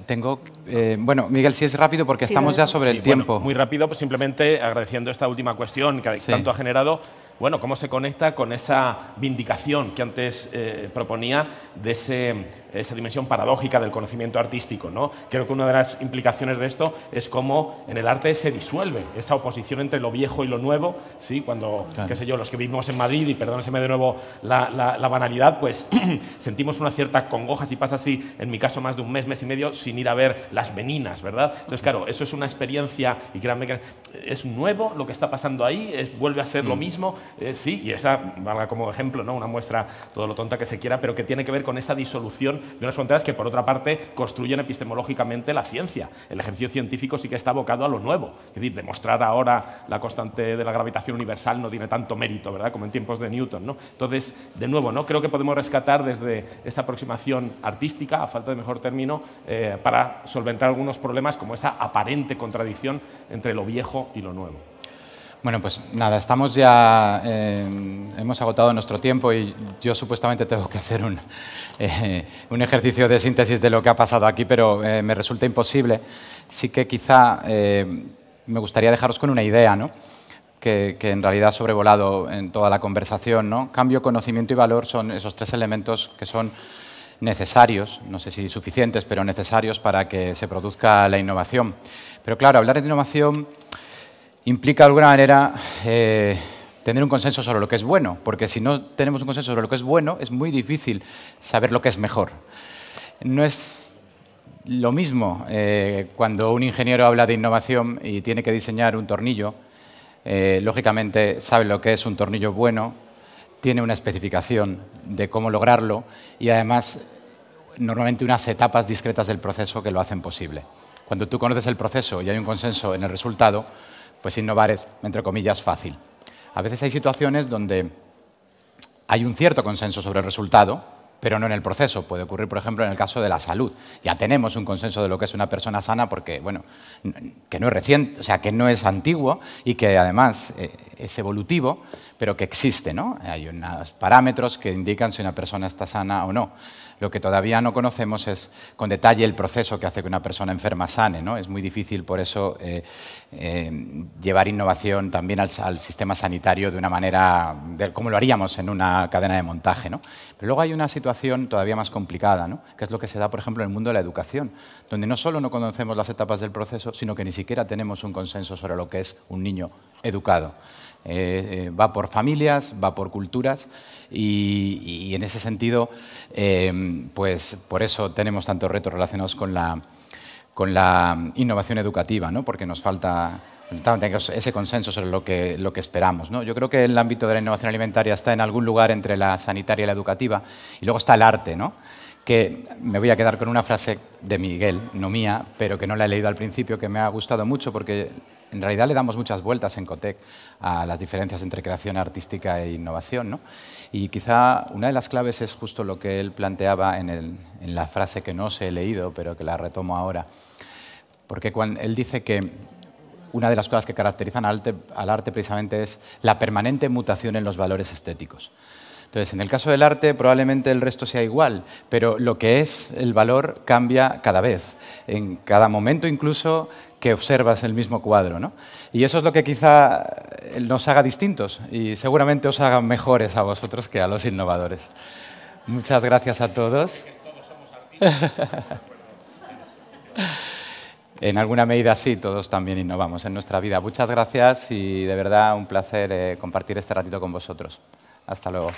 Tengo, bueno, Miguel, si es rápido porque estamos ya sobre el tiempo. Bueno, muy rápido, pues simplemente agradeciendo esta última cuestión que tanto ha generado. Bueno, cómo se conecta con esa vindicación que antes proponía de esa dimensión paradójica del conocimiento artístico, ¿no? Creo que una de las implicaciones de esto es cómo en el arte se disuelve esa oposición entre lo viejo y lo nuevo, ¿sí? Cuando, claro, qué sé yo, los que vivimos en Madrid, y perdónenseme de nuevo la banalidad, pues sentimos una cierta congoja si pasa así, en mi caso, más de un mes, mes y medio, sin ir a ver las Meninas, ¿verdad? Entonces, claro, eso es una experiencia, y créanme que es nuevo lo que está pasando ahí, vuelve a ser lo mismo. Sí, y esa valga como ejemplo, ¿no? Una muestra todo lo tonta que se quiera, pero que tiene que ver con esa disolución de unas fronteras que, por otra parte, construyen epistemológicamente la ciencia. El ejercicio científico sí que está abocado a lo nuevo. Es decir, demostrar ahora la constante de la gravitación universal no tiene tanto mérito, ¿verdad?, como en tiempos de Newton, ¿no? Entonces, de nuevo, ¿no?, creo que podemos rescatar desde esa aproximación artística, a falta de mejor término, para solventar algunos problemas como esa aparente contradicción entre lo viejo y lo nuevo. Bueno, pues nada, estamos ya, hemos agotado nuestro tiempo y yo supuestamente tengo que hacer un ejercicio de síntesis de lo que ha pasado aquí, pero me resulta imposible. Sí que quizá me gustaría dejaros con una idea, ¿no?, que en realidad ha sobrevolado en toda la conversación, ¿no? Cambio, conocimiento y valor son esos tres elementos que son necesarios, no sé si suficientes, pero necesarios para que se produzca la innovación. Pero claro, hablar de innovación implica de alguna manera tener un consenso sobre lo que es bueno, porque si no tenemos un consenso sobre lo que es bueno, es muy difícil saber lo que es mejor. No es lo mismo cuando un ingeniero habla de innovación y tiene que diseñar un tornillo, lógicamente sabe lo que es un tornillo bueno, tiene una especificación de cómo lograrlo y además normalmente unas etapas discretas del proceso que lo hacen posible. Cuando tú conoces el proceso y hay un consenso en el resultado, pues innovar es, entre comillas, fácil. A veces hay situaciones donde hay un cierto consenso sobre el resultado, pero no en el proceso. Puede ocurrir, por ejemplo, en el caso de la salud. Ya tenemos un consenso de lo que es una persona sana porque, bueno, que no es reciente, o sea, que no es antiguo y que además es evolutivo, pero que existe, ¿no? Hay unos parámetros que indican si una persona está sana o no. Lo que todavía no conocemos es con detalle el proceso que hace que una persona enferma sane, ¿no? Es muy difícil, por eso, llevar innovación también al sistema sanitario de una manera, como lo haríamos en una cadena de montaje, ¿no? Pero luego hay una situación todavía más complicada, ¿no?, que es lo que se da, por ejemplo, en el mundo de la educación, donde no solo no conocemos las etapas del proceso, sino que ni siquiera tenemos un consenso sobre lo que es un niño educado. Va por familias, va por culturas y en ese sentido, pues por eso tenemos tantos retos relacionados con la innovación educativa, ¿no?, porque nos falta ese consenso sobre lo que esperamos, ¿no? Yo creo que el ámbito de la innovación alimentaria está en algún lugar entre la sanitaria y la educativa, y luego está el arte, ¿no?, que me voy a quedar con una frase de Miguel, no mía, pero que no la he leído al principio, que me ha gustado mucho porque en realidad le damos muchas vueltas en COTEC a las diferencias entre creación artística e innovación, ¿no? Y quizá una de las claves es justo lo que él planteaba en la frase que no os he leído, pero que la retomo ahora. Porque él dice que una de las cosas que caracterizan al arte precisamente es la permanente mutación en los valores estéticos. Entonces, en el caso del arte probablemente el resto sea igual, pero lo que es el valor cambia cada vez, en cada momento incluso que observas el mismo cuadro, ¿no? Y eso es lo que quizá nos haga distintos y seguramente os haga mejores a vosotros que a los innovadores. Muchas gracias a todos. En alguna medida sí, todos también innovamos en nuestra vida. Muchas gracias y de verdad un placer compartir este ratito con vosotros. Hasta luego.